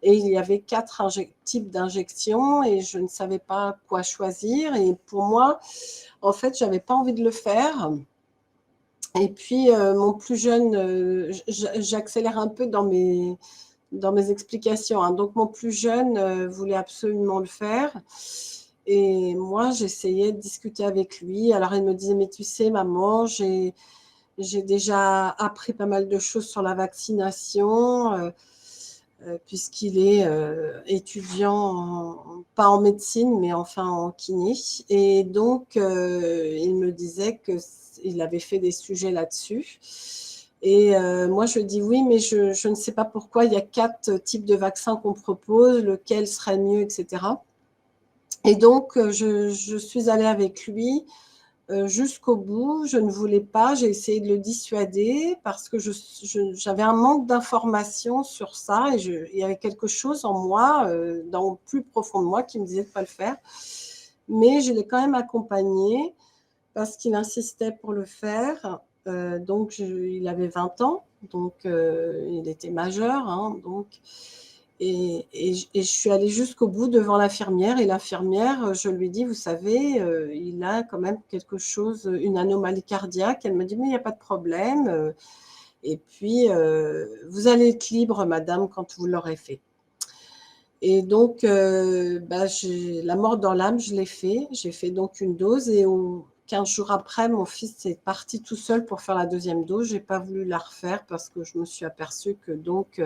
Et il y avait 4 types d'injections et je ne savais pas quoi choisir. Et pour moi, en fait, j'avais pas envie de le faire. Et puis, mon plus jeune, j'accélère un peu dans mes explications, hein. Donc, mon plus jeune voulait absolument le faire. Et moi, j'essayais de discuter avec lui. Alors, il me disait, mais tu sais, maman, j'ai déjà appris pas mal de choses sur la vaccination, puisqu'il est étudiant, pas en médecine, mais enfin en kiné. Et donc, il me disait qu'il avait fait des sujets là-dessus. Et moi, je dis oui, mais je ne sais pas pourquoi il y a 4 types de vaccins qu'on propose, lequel serait mieux, etc. Et donc, je suis allée avec lui jusqu'au bout. Je ne voulais pas, j'ai essayé de le dissuader parce que j'avais un manque d'informations sur ça et il y avait quelque chose en moi, dans le plus profond de moi, qui me disait de ne pas le faire. Mais je l'ai quand même accompagné parce qu'il insistait pour le faire. Donc, il avait 20 ans, donc il était majeur, hein, donc. Et je suis allée jusqu'au bout devant l'infirmière. Et l'infirmière, je lui dis, vous savez, il a quand même quelque chose, une anomalie cardiaque. Elle me dit, mais il n'y a pas de problème. Et puis, vous allez être libre, madame, quand vous l'aurez fait. Et donc, la mort dans l'âme, je l'ai fait. J'ai fait donc une dose. Et 15 jours après, mon fils est parti tout seul pour faire la deuxième dose. Je n'ai pas voulu la refaire parce que je me suis aperçue que donc...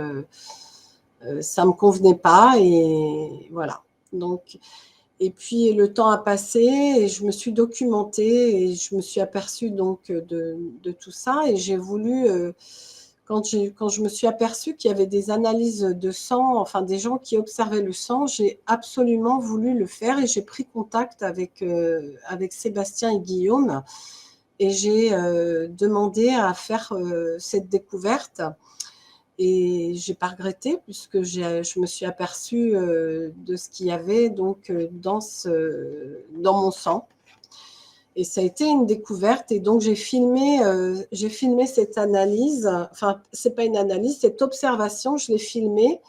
ça ne me convenait pas et voilà. Donc, et puis le temps a passé et je me suis documentée et je me suis aperçue donc de tout ça et j'ai voulu, quand je me suis aperçue qu'il y avait des analyses de sang, enfin des gens qui observaient le sang, j'ai absolument voulu le faire et j'ai pris contact avec Sébastien et Guillaume et j'ai demandé à faire cette découverte. Et je n'ai pas regretté puisque je me suis aperçue de ce qu'il y avait donc dans mon sang. Et ça a été une découverte. Et donc, j'ai filmé cette analyse. Enfin, ce n'est pas une analyse, cette observation, je l'ai filmée.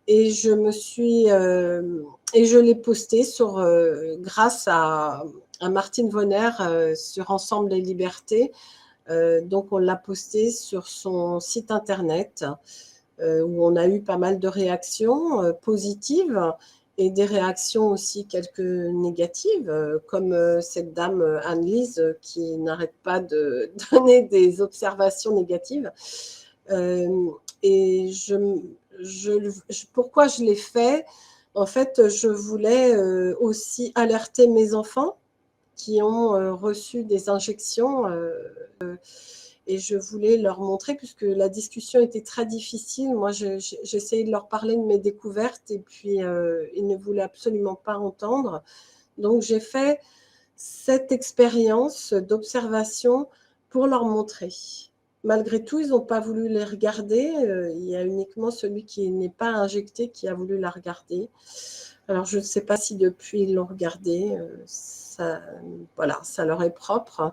Et je l'ai postée grâce à Martine Vonner sur Ensemble les libertés. Donc, on l'a posté sur son site internet où on a eu pas mal de réactions positives et des réactions aussi quelques négatives, comme cette dame Anne-Lise qui n'arrête pas de donner des observations négatives. Et pourquoi je l'ai fait? En fait, je voulais aussi alerter mes enfants qui ont reçu des injections et je voulais leur montrer, puisque la discussion était très difficile. Moi, j'essayais de leur parler de mes découvertes et puis ils ne voulaient absolument pas entendre. Donc, j'ai fait cette expérience d'observation pour leur montrer. Malgré tout, ils n'ont pas voulu les regarder. Il y a uniquement celui qui n'est pas injecté qui a voulu la regarder. Alors, je ne sais pas si depuis ils l'ont regardé. Voilà, ça leur est propre.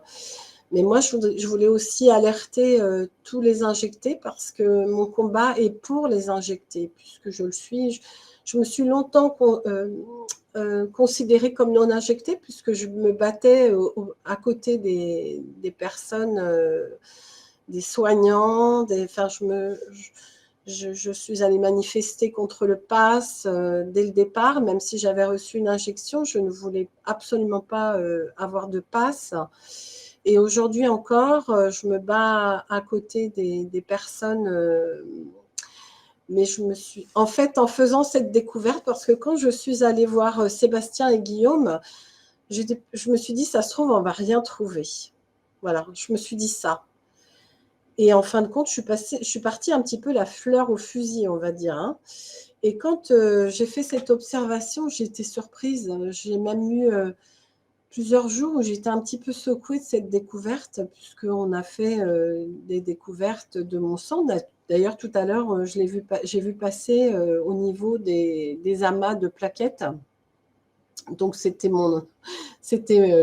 Mais moi, je voulais aussi alerter tous les injectés parce que mon combat est pour les injectés, puisque je le suis. Je me suis longtemps considérée comme non injectée, puisque je me battais à côté des personnes, des soignants. Je suis allée manifester contre le pass dès le départ, même si j'avais reçu une injection, je ne voulais absolument pas avoir de pass. Et aujourd'hui encore, je me bats à côté des personnes, mais en fait, en faisant cette découverte, parce que quand je suis allée voir Sébastien et Guillaume, je me suis dit, ça se trouve, on ne va rien trouver. Voilà, je me suis dit ça. Et en fin de compte, je suis partie un petit peu la fleur au fusil, on va dire. Hein. Et quand j'ai fait cette observation, j'ai été surprise. J'ai même eu plusieurs jours où j'étais un petit peu secouée de cette découverte, puisqu'on a fait des découvertes de mon sang. D'ailleurs, tout à l'heure, j'ai vu passer au niveau des amas de plaquettes. Donc, c'était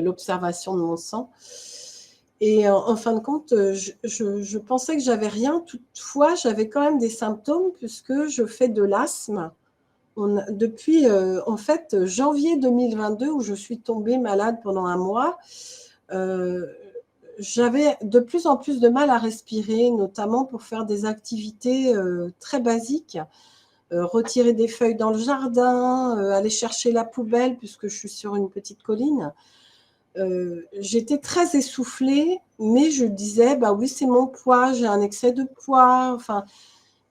l'observation de mon sang. Et en fin de compte, je pensais que j'avais rien. Toutefois, j'avais quand même des symptômes puisque je fais de l'asthme. Depuis, en fait, janvier 2022, où je suis tombée malade pendant un mois, j'avais de plus en plus de mal à respirer, notamment pour faire des activités très basiques. Retirer des feuilles dans le jardin, aller chercher la poubelle puisque je suis sur une petite colline. J'étais très essoufflée, mais je disais, bah oui, c'est mon poids, j'ai un excès de poids. Enfin,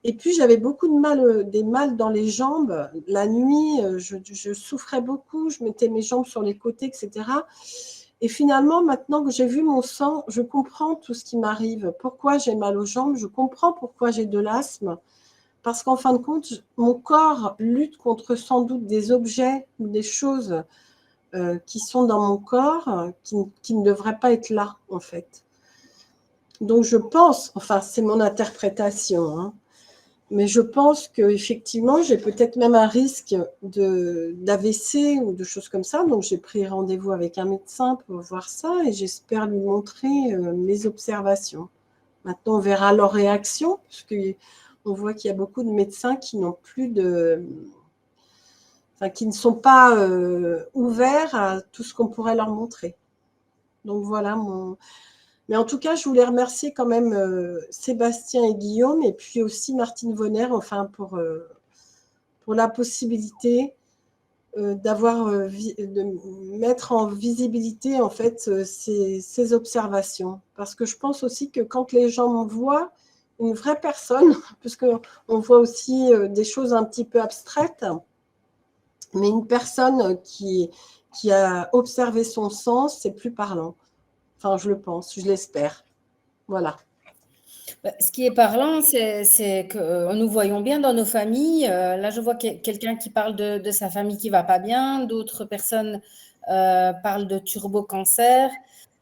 et puis, j'avais beaucoup de mal, des mal dans les jambes. La nuit, je souffrais beaucoup, je mettais mes jambes sur les côtés, etc. Et finalement, maintenant que j'ai vu mon sang, je comprends tout ce qui m'arrive. Pourquoi j'ai mal aux jambes, je comprends pourquoi j'ai de l'asthme. Parce qu'en fin de compte, mon corps lutte contre sans doute des objets ou des choses qui sont dans mon corps, qui ne devraient pas être là, en fait. Donc, je pense, enfin, c'est mon interprétation, hein, mais je pense qu'effectivement, j'ai peut-être même un risque d'AVC ou de choses comme ça. Donc, j'ai pris rendez-vous avec un médecin pour voir ça et j'espère lui montrer mes observations. Maintenant, on verra leur réaction, puisqu'on voit qu'il y a beaucoup de médecins qui n'ont plus qui ne sont pas ouverts à tout ce qu'on pourrait leur montrer. Donc voilà Mais en tout cas, je voulais remercier quand même Sébastien et Guillaume et puis aussi Martine Vonner, enfin pour la possibilité de mettre en visibilité en fait ces observations. Parce que je pense aussi que quand les gens voient une vraie personne, puisqu'on voit aussi des choses un petit peu abstraites, mais une personne qui a observé son sens, c'est plus parlant. Enfin, je le pense, je l'espère. Voilà. Ce qui est parlant, c'est que nous voyons bien dans nos familles. Là, je vois quelqu'un qui parle de sa famille qui va pas bien, d'autres personnes parlent de turbocancer.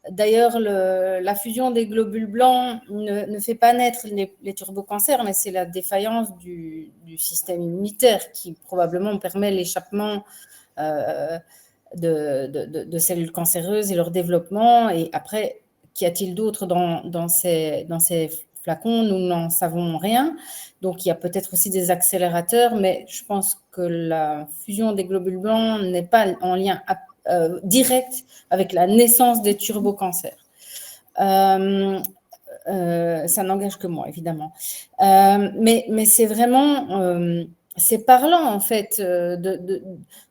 D'ailleurs, la fusion des globules blancs ne fait pas naître les turbocancers, mais c'est la défaillance du système immunitaire qui probablement permet l'échappement de cellules cancéreuses et leur développement. Et après, qu'y a-t-il d'autre dans ces flacons? Nous n'en savons rien. Donc, il y a peut-être aussi des accélérateurs, mais je pense que la fusion des globules blancs n'est pas en lien direct avec la naissance des turbocancers. Ça n'engage que moi, évidemment. Mais c'est vraiment... c'est parlant, en fait,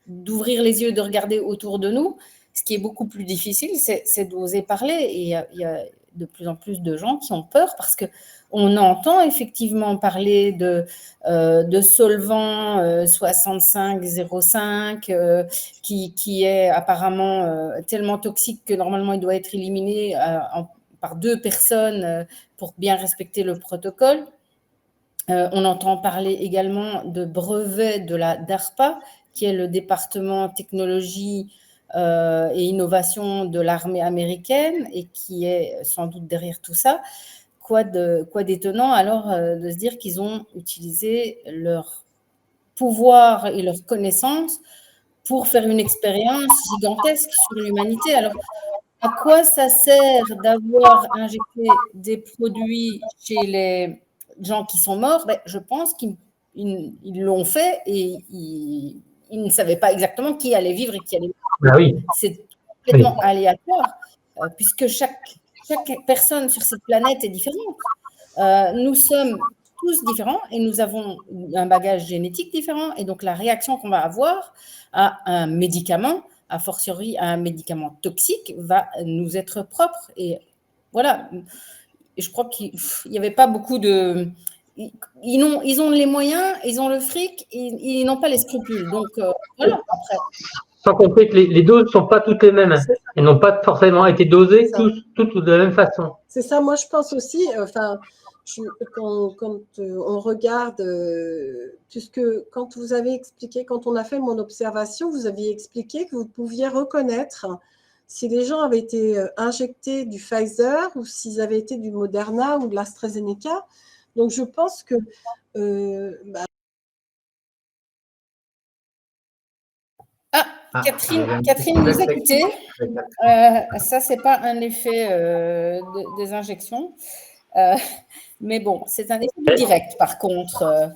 d'ouvrir les yeux, de regarder autour de nous. Ce qui est beaucoup plus difficile, c'est d'oser parler. Et il y a de plus en plus de gens qui ont peur parce qu'on entend effectivement parler de solvant 6505 qui est apparemment tellement toxique que normalement il doit être éliminé par 2 personnes pour bien respecter le protocole. On entend parler également de brevets de la DARPA, qui est le département technologie et innovation de l'armée américaine et qui est sans doute derrière tout ça. Quoi d'étonnant alors de se dire qu'ils ont utilisé leur pouvoir et leur connaissance pour faire une expérience gigantesque sur l'humanité. Alors, à quoi ça sert d'avoir injecté des produits chez les gens qui sont morts? Ben, je pense qu'ils l'ont fait et ils ne savaient pas exactement qui allait vivre et qui allait mourir. Ah oui, C'est complètement aléatoire, puisque chaque personne sur cette planète est différente. Nous sommes tous différents et nous avons un bagage génétique différent. Et donc, la réaction qu'on va avoir à un médicament, a fortiori à un médicament toxique, va nous être propre. Et voilà, je crois qu'il n'y avait pas beaucoup de... Ils ont les moyens, ils ont le fric, ils n'ont pas les scrupules. Donc, voilà, après. sans compter que les doses ne sont pas toutes les mêmes. Elles n'ont pas forcément été dosées toutes de la même façon. C'est ça, moi je pense aussi, quand on regarde, puisque quand vous avez expliqué, quand on a fait mon observation, vous aviez expliqué que vous pouviez reconnaître si les gens avaient été injectés du Pfizer ou s'ils avaient été du Moderna ou de l'AstraZeneca. Donc je pense que Catherine nous a quittés. Ça, c'est pas un effet des injections. Mais bon, c'est un effet direct, par contre.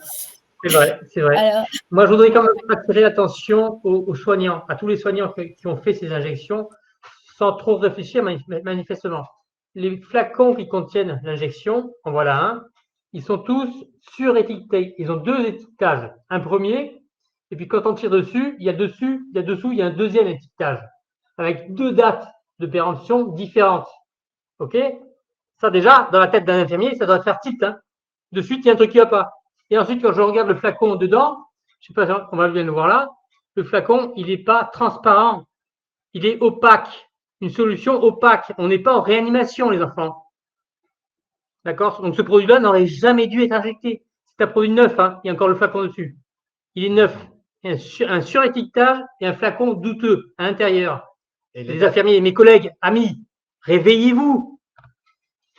C'est vrai, c'est vrai. Alors, moi, je voudrais quand même attirer l'attention aux soignants, à tous les soignants qui ont fait ces injections, sans trop réfléchir manifestement. Les flacons qui contiennent l'injection, en voilà un, ils sont tous surétiquetés. Ils ont 2 étiquetages. Un premier, et puis quand on tire dessus, il y a dessous, il y a un deuxième étiquetage, avec 2 dates de péremption différentes. OK? Ça, déjà, dans la tête d'un infirmier, ça doit faire tilt. Hein. De suite, il y a un truc qui ne va pas. Et ensuite, quand je regarde le flacon dedans, je ne sais pas, on va bien le voir là, le flacon, il n'est pas transparent. Il est opaque. Une solution opaque. On n'est pas en réanimation, les enfants. D'accord? Donc, ce produit-là n'aurait jamais dû être injecté. C'est un produit neuf, hein. Il y a encore le flacon dessus. Il est neuf. Il y a un surétiquetage et un flacon douteux à l'intérieur. Et les infirmiers, mes collègues, amis, réveillez-vous.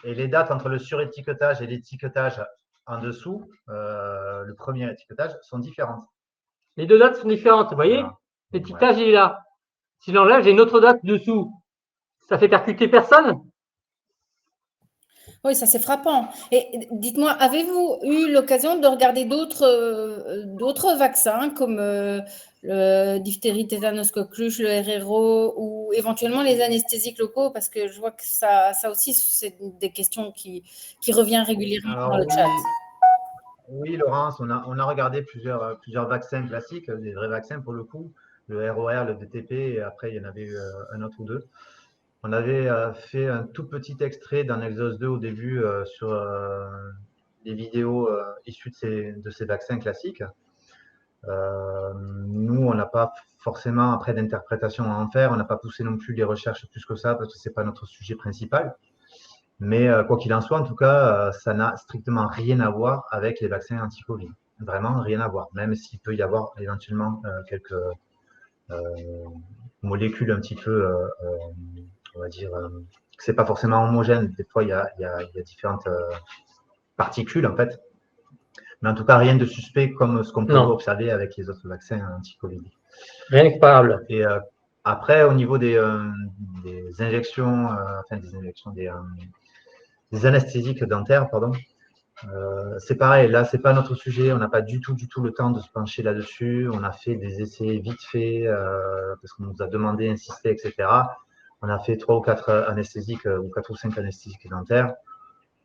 Et les dates entre le surétiquetage et l'étiquetage en dessous, le premier étiquetage, sont différentes. Les 2 dates sont différentes, vous voyez? Voilà. L'étiquetage, il est là. Si j'enlève, j'ai une autre date dessous. Ça fait percuter personne? Oui, ça c'est frappant. Et dites-moi, avez-vous eu l'occasion de regarder d'autres vaccins comme le diphtérie, tétanos, coqueluche, le RRO ou éventuellement les anesthésiques locaux? Parce que je vois que ça aussi, c'est des questions qui reviennent régulièrement dans le chat. Oui, Laurence, on a regardé plusieurs vaccins classiques, des vrais vaccins pour le coup, le ROR, le DTP, et après il y en avait eu un autre ou 2. On avait fait un tout petit extrait d'un Exos 2 au début sur des vidéos issues de ces vaccins classiques. Nous, on n'a pas forcément, après d'interprétation à en faire, on n'a pas poussé non plus les recherches plus que ça parce que ce n'est pas notre sujet principal. Mais quoi qu'il en soit, en tout cas, ça n'a strictement rien à voir avec les vaccins anti-Covid. Vraiment rien à voir, même s'il peut y avoir éventuellement quelques molécules un petit peu, on va dire, que c'est pas forcément homogène. Des fois, il y a différentes particules, en fait. Mais en tout cas, rien de suspect comme ce qu'on peut observer avec les autres vaccins anti-Covid. Rien de comparable. Et après, au niveau des injections, des anesthésiques dentaires, pardon, c'est pareil. Là, c'est pas notre sujet. On n'a pas du tout le temps de se pencher là-dessus. On a fait des essais vite fait parce qu'on nous a demandé, insisté, etc. On a fait 3 ou 4 anesthésiques ou 4 ou 5 anesthésiques dentaires.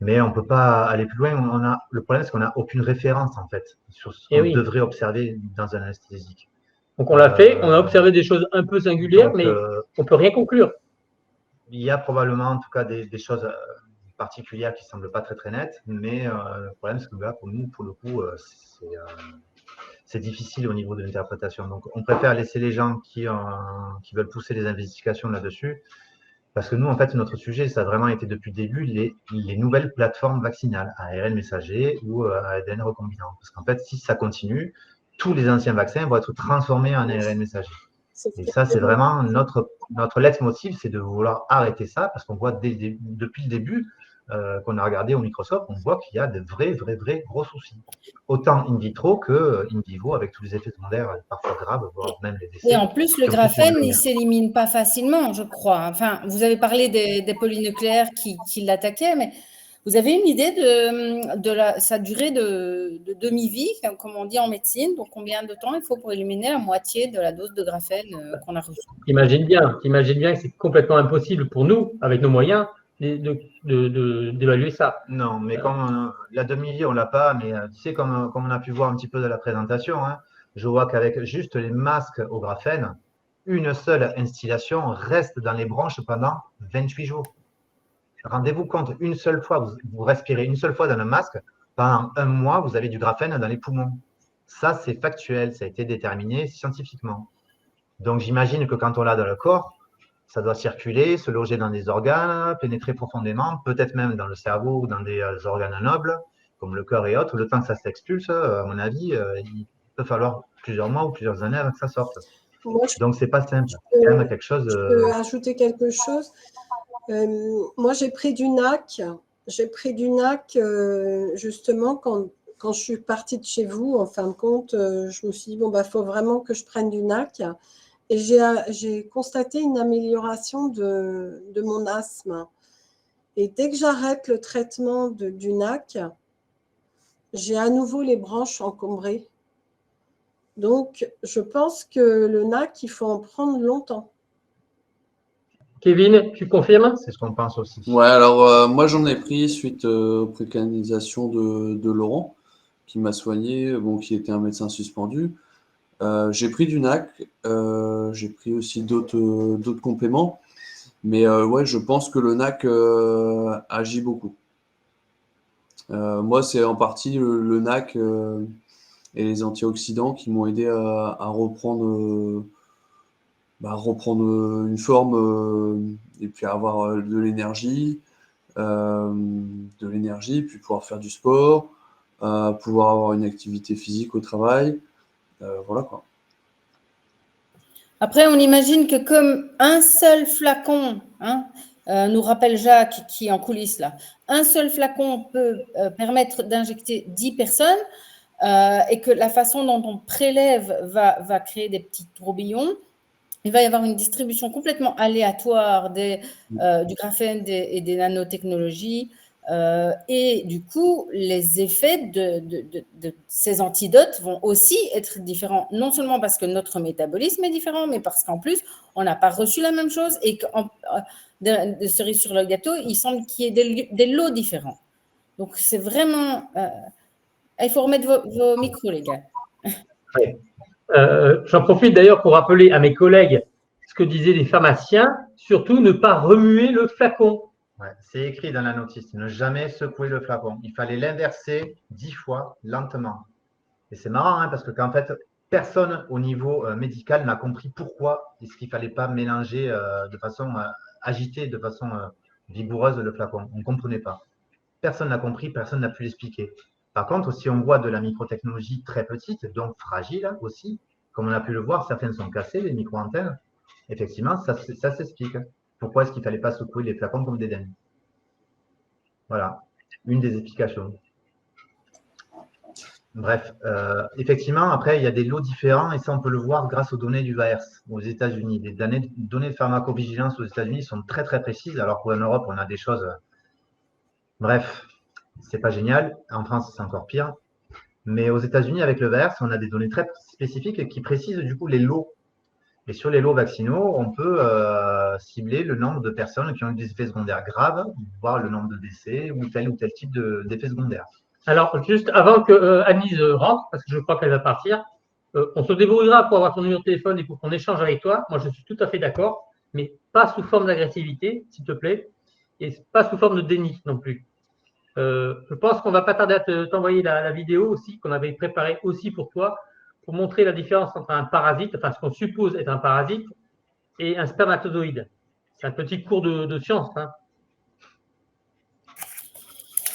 Mais on ne peut pas aller plus loin. Le problème, c'est qu'on n'a aucune référence, en fait, sur ce qu'on devrait observer dans un anesthésique. Donc, on l'a fait. On a observé des choses un peu singulières, mais on ne peut rien conclure. Il y a probablement, en tout cas, des choses particulières qui ne semblent pas très, très nettes. Mais le problème, c'est que là, pour nous, pour le coup, c'est difficile au niveau de l'interprétation. Donc, on préfère laisser les gens qui veulent pousser les investigations là-dessus. Parce que nous, en fait, notre sujet, ça a vraiment été depuis le début les nouvelles plateformes vaccinales, ARN messager ou ADN recombinant. Parce qu'en fait, si ça continue, tous les anciens vaccins vont être transformés en ARN messager. Et ça, c'est vraiment notre leitmotiv, c'est de vouloir arrêter ça, parce qu'on voit depuis le début qu'on a regardé au microscope, on voit qu'il y a de vrais gros soucis. Autant in vitro que in vivo, avec tous les effets secondaires parfois graves, voire même les décès. Et en plus, le graphène, il ne s'élimine pas facilement, je crois. Enfin, vous avez parlé des polynucléaires qui l'attaquaient, mais vous avez une idée de sa durée de demi-vie, comme on dit en médecine? Donc, combien de temps il faut pour éliminer la moitié de la dose de graphène qu'on a reçue? Imagine bien que c'est complètement impossible pour nous, avec nos moyens, d'évaluer ça. Non, mais comme la demi-vie, on ne l'a pas, mais tu sais, comme on a pu voir un petit peu de la présentation, hein, je vois qu'avec juste les masques au graphène, une seule instillation reste dans les bronches pendant 28 jours. Rendez-vous compte, une seule fois, vous respirez une seule fois dans le masque, pendant 1 mois, vous avez du graphène dans les poumons. Ça, c'est factuel, ça a été déterminé scientifiquement. Donc, j'imagine que quand on l'a dans le corps, ça doit circuler, se loger dans des organes, pénétrer profondément, peut-être même dans le cerveau ou dans des organes nobles, comme le cœur et autres. Le temps que ça s'expulse, à mon avis, il peut falloir plusieurs mois ou plusieurs années avant que ça sorte. Donc, c'est pas simple. C'est quand même quelque chose. Je peux ajouter quelque chose. Moi, j'ai pris du NAC. J'ai pris du NAC justement quand je suis partie de chez vous. En fin de compte, je me suis dit, bon, bah, faut vraiment que je prenne du NAC. Et j'ai constaté une amélioration de mon asthme. Et dès que j'arrête le traitement du NAC, j'ai à nouveau les branches encombrées. Donc, je pense que le NAC, il faut en prendre longtemps. Kevin, tu confirmes? C'est ce qu'on pense aussi. Ouais, alors moi j'en ai pris suite aux préconisations de Laurent, qui m'a soigné, bon, qui était un médecin suspendu. J'ai pris du NAC, j'ai pris aussi d'autres compléments, mais ouais, je pense que le NAC agit beaucoup. Moi, c'est en partie le NAC et les antioxydants qui m'ont aidé à reprendre une forme et puis avoir de l'énergie, puis pouvoir faire du sport, pouvoir avoir une activité physique au travail. Voilà quoi. Après, on imagine que comme un seul flacon, nous rappelle Jacques qui est en coulisses là, un seul flacon peut permettre d'injecter 10 personnes et que la façon dont on prélève va créer des petits tourbillons. Il va y avoir une distribution complètement aléatoire du graphène et des nanotechnologies. Et du coup, les effets de ces antidotes vont aussi être différents, non seulement parce que notre métabolisme est différent, mais parce qu'en plus, on n'a pas reçu la même chose et que de cerise sur le gâteau, il semble qu'il y ait des lots différents. Donc, c'est vraiment… il faut remettre vos micros, les gars. Oui. J'en profite d'ailleurs pour rappeler à mes collègues ce que disaient les pharmaciens, surtout ne pas remuer le flacon. Ouais, c'est écrit dans la notice, ne jamais secouer le flacon. Il fallait l'inverser 10 fois lentement. Et c'est marrant parce que qu'en fait, personne au niveau médical n'a compris pourquoi est-ce qu'il ne fallait pas mélanger de façon agitée, de façon vigoureuse le flacon. On ne comprenait pas. Personne n'a compris, personne n'a pu l'expliquer. Par contre, si on voit de la microtechnologie très petite, donc fragile aussi, comme on a pu le voir, certaines sont cassées, les micro-antennes, effectivement, ça s'explique. Pourquoi est-ce qu'il ne fallait pas secouer les flacons comme des dingues? Voilà, une des explications. Bref, effectivement, après, il y a des lots différents et ça, on peut le voir grâce aux données du VAERS aux États-Unis. Les données de pharmacovigilance aux États-Unis sont très, très précises, alors qu'en Europe, on a des choses… Bref, c'est pas génial. En France, c'est encore pire. Mais aux États-Unis, avec le VAERS, on a des données très spécifiques qui précisent du coup les lots. Et sur les lots vaccinaux, on peut cibler le nombre de personnes qui ont eu des effets secondaires graves, voire le nombre de décès ou tel type d'effets secondaires. Alors, juste avant que Anise rentre, parce que je crois qu'elle va partir, on se débrouillera pour avoir ton numéro de téléphone et pour qu'on échange avec toi. Moi, je suis tout à fait d'accord, mais pas sous forme d'agressivité, s'il te plaît, et pas sous forme de déni non plus. Je pense qu'on va pas tarder à t'envoyer la vidéo aussi, qu'on avait préparée aussi pour toi, pour montrer la différence entre un parasite, enfin ce qu'on suppose être un parasite, et un spermatozoïde. C'est un petit cours de science.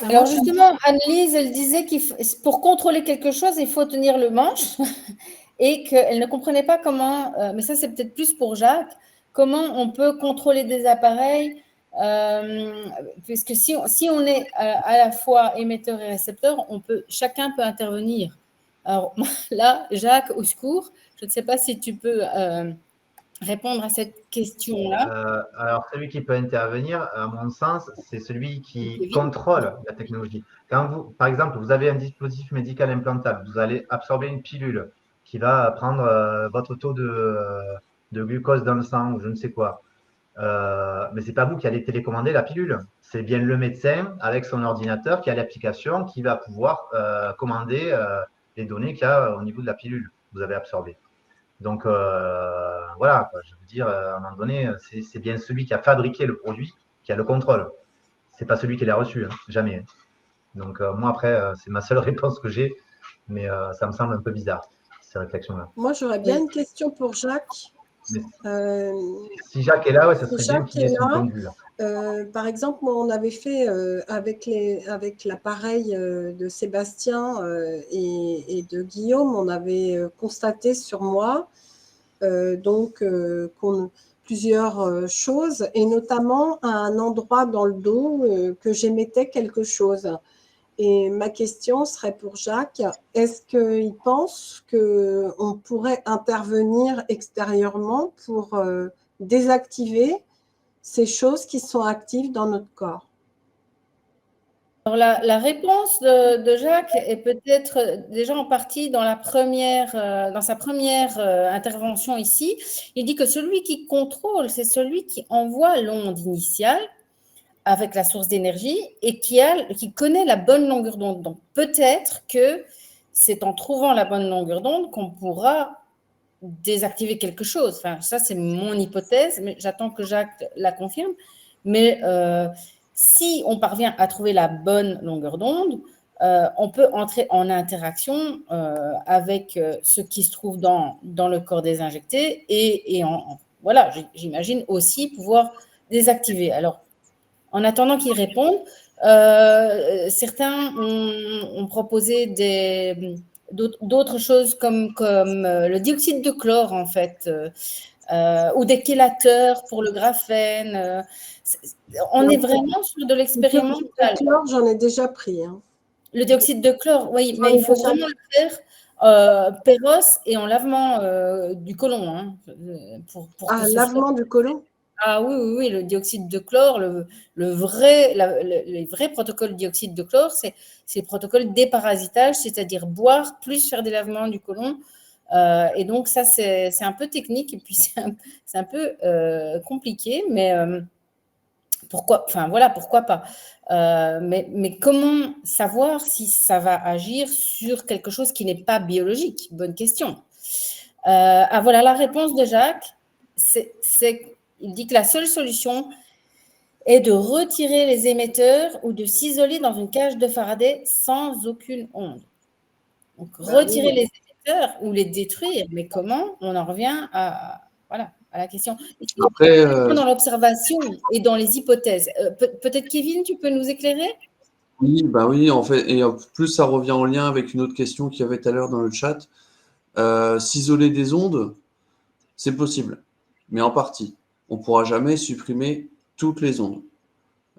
Alors justement, Anne-Lise, elle disait que pour contrôler quelque chose, il faut tenir le manche et qu'elle ne comprenait pas comment, mais ça c'est peut-être plus pour Jacques, comment on peut contrôler des appareils puisque si on est à la fois émetteur et récepteur, chacun peut intervenir. Alors là, Jacques, au secours, je ne sais pas si tu peux répondre à cette question-là. Alors, celui qui peut intervenir, à mon sens, c'est celui qui Kevin. contrôle la technologie. Quand vous, par exemple, vous avez un dispositif médical implantable, vous allez absorber une pilule qui va prendre votre taux de glucose dans le sang ou je ne sais quoi. Mais c'est pas vous qui allez télécommander la pilule. C'est bien le médecin avec son ordinateur qui a l'application qui va pouvoir commander les données qu'il y a au niveau de la pilule que vous avez absorbée. Donc voilà, quoi, je veux dire, à un moment donné, c'est bien celui qui a fabriqué le produit qui a le contrôle. C'est pas celui qui l'a reçu, hein, jamais. Hein. Donc moi après, c'est ma seule réponse que j'ai, mais ça me semble un peu bizarre ces réflexions-là. Moi, j'aurais bien une question pour Jacques. Si Jacques est là, ouais, ça Si serait bien Jacques qu'il ait est son là, point de vue. par exemple, moi, on avait fait avec l'appareil de Sébastien et de Guillaume, on avait constaté sur moi plusieurs choses, et notamment à un endroit dans le dos que j'émettais quelque chose. Et ma question serait pour Jacques, est-ce qu'il pense qu'on pourrait intervenir extérieurement pour désactiver ces choses qui sont actives dans notre corps? Alors la réponse de Jacques est peut-être déjà en partie dans sa première intervention ici. Il dit que celui qui contrôle, c'est celui qui envoie l'onde initiale avec la source d'énergie et qui connaît la bonne longueur d'onde. Donc peut-être que c'est en trouvant la bonne longueur d'onde qu'on pourra désactiver quelque chose. Enfin, ça, c'est mon hypothèse, mais j'attends que Jacques la confirme. Mais si on parvient à trouver la bonne longueur d'onde, on peut entrer en interaction avec ce qui se trouve dans le corps des injectés et voilà, j'imagine aussi pouvoir désactiver. Alors, en attendant qu'ils répondent, certains ont proposé d'autres choses comme le dioxyde de chlore, en fait, ou des chélateurs pour le graphène. On est vraiment sur de l'expérimental. Le dioxyde de chlore, j'en ai déjà pris. Hein. Le dioxyde de chlore, oui, mais il faut vraiment le faire péros et en lavement du côlon. Hein, lavement du côlon? Ah oui, le dioxyde de chlore, les vrais protocoles dioxyde de chlore, c'est le protocole déparasitage, c'est-à-dire boire plus faire des lavements du côlon. Et donc ça, c'est un peu technique et puis c'est un peu compliqué, mais pourquoi pas. Mais comment savoir si ça va agir sur quelque chose qui n'est pas biologique? Bonne question. Voilà la réponse de Jacques. Il dit que la seule solution est de retirer les émetteurs ou de s'isoler dans une cage de Faraday sans aucune onde. Donc, retirer les émetteurs ou les détruire, mais comment? On en revient à la question. Après, dans l'observation et dans les hypothèses. Peut-être, Kevin, tu peux nous éclairer? Oui, en fait, et en plus, ça revient en lien avec une autre question qu'il y avait tout à l'heure dans le chat. S'isoler des ondes, c'est possible, mais en partie. On ne pourra jamais supprimer toutes les ondes.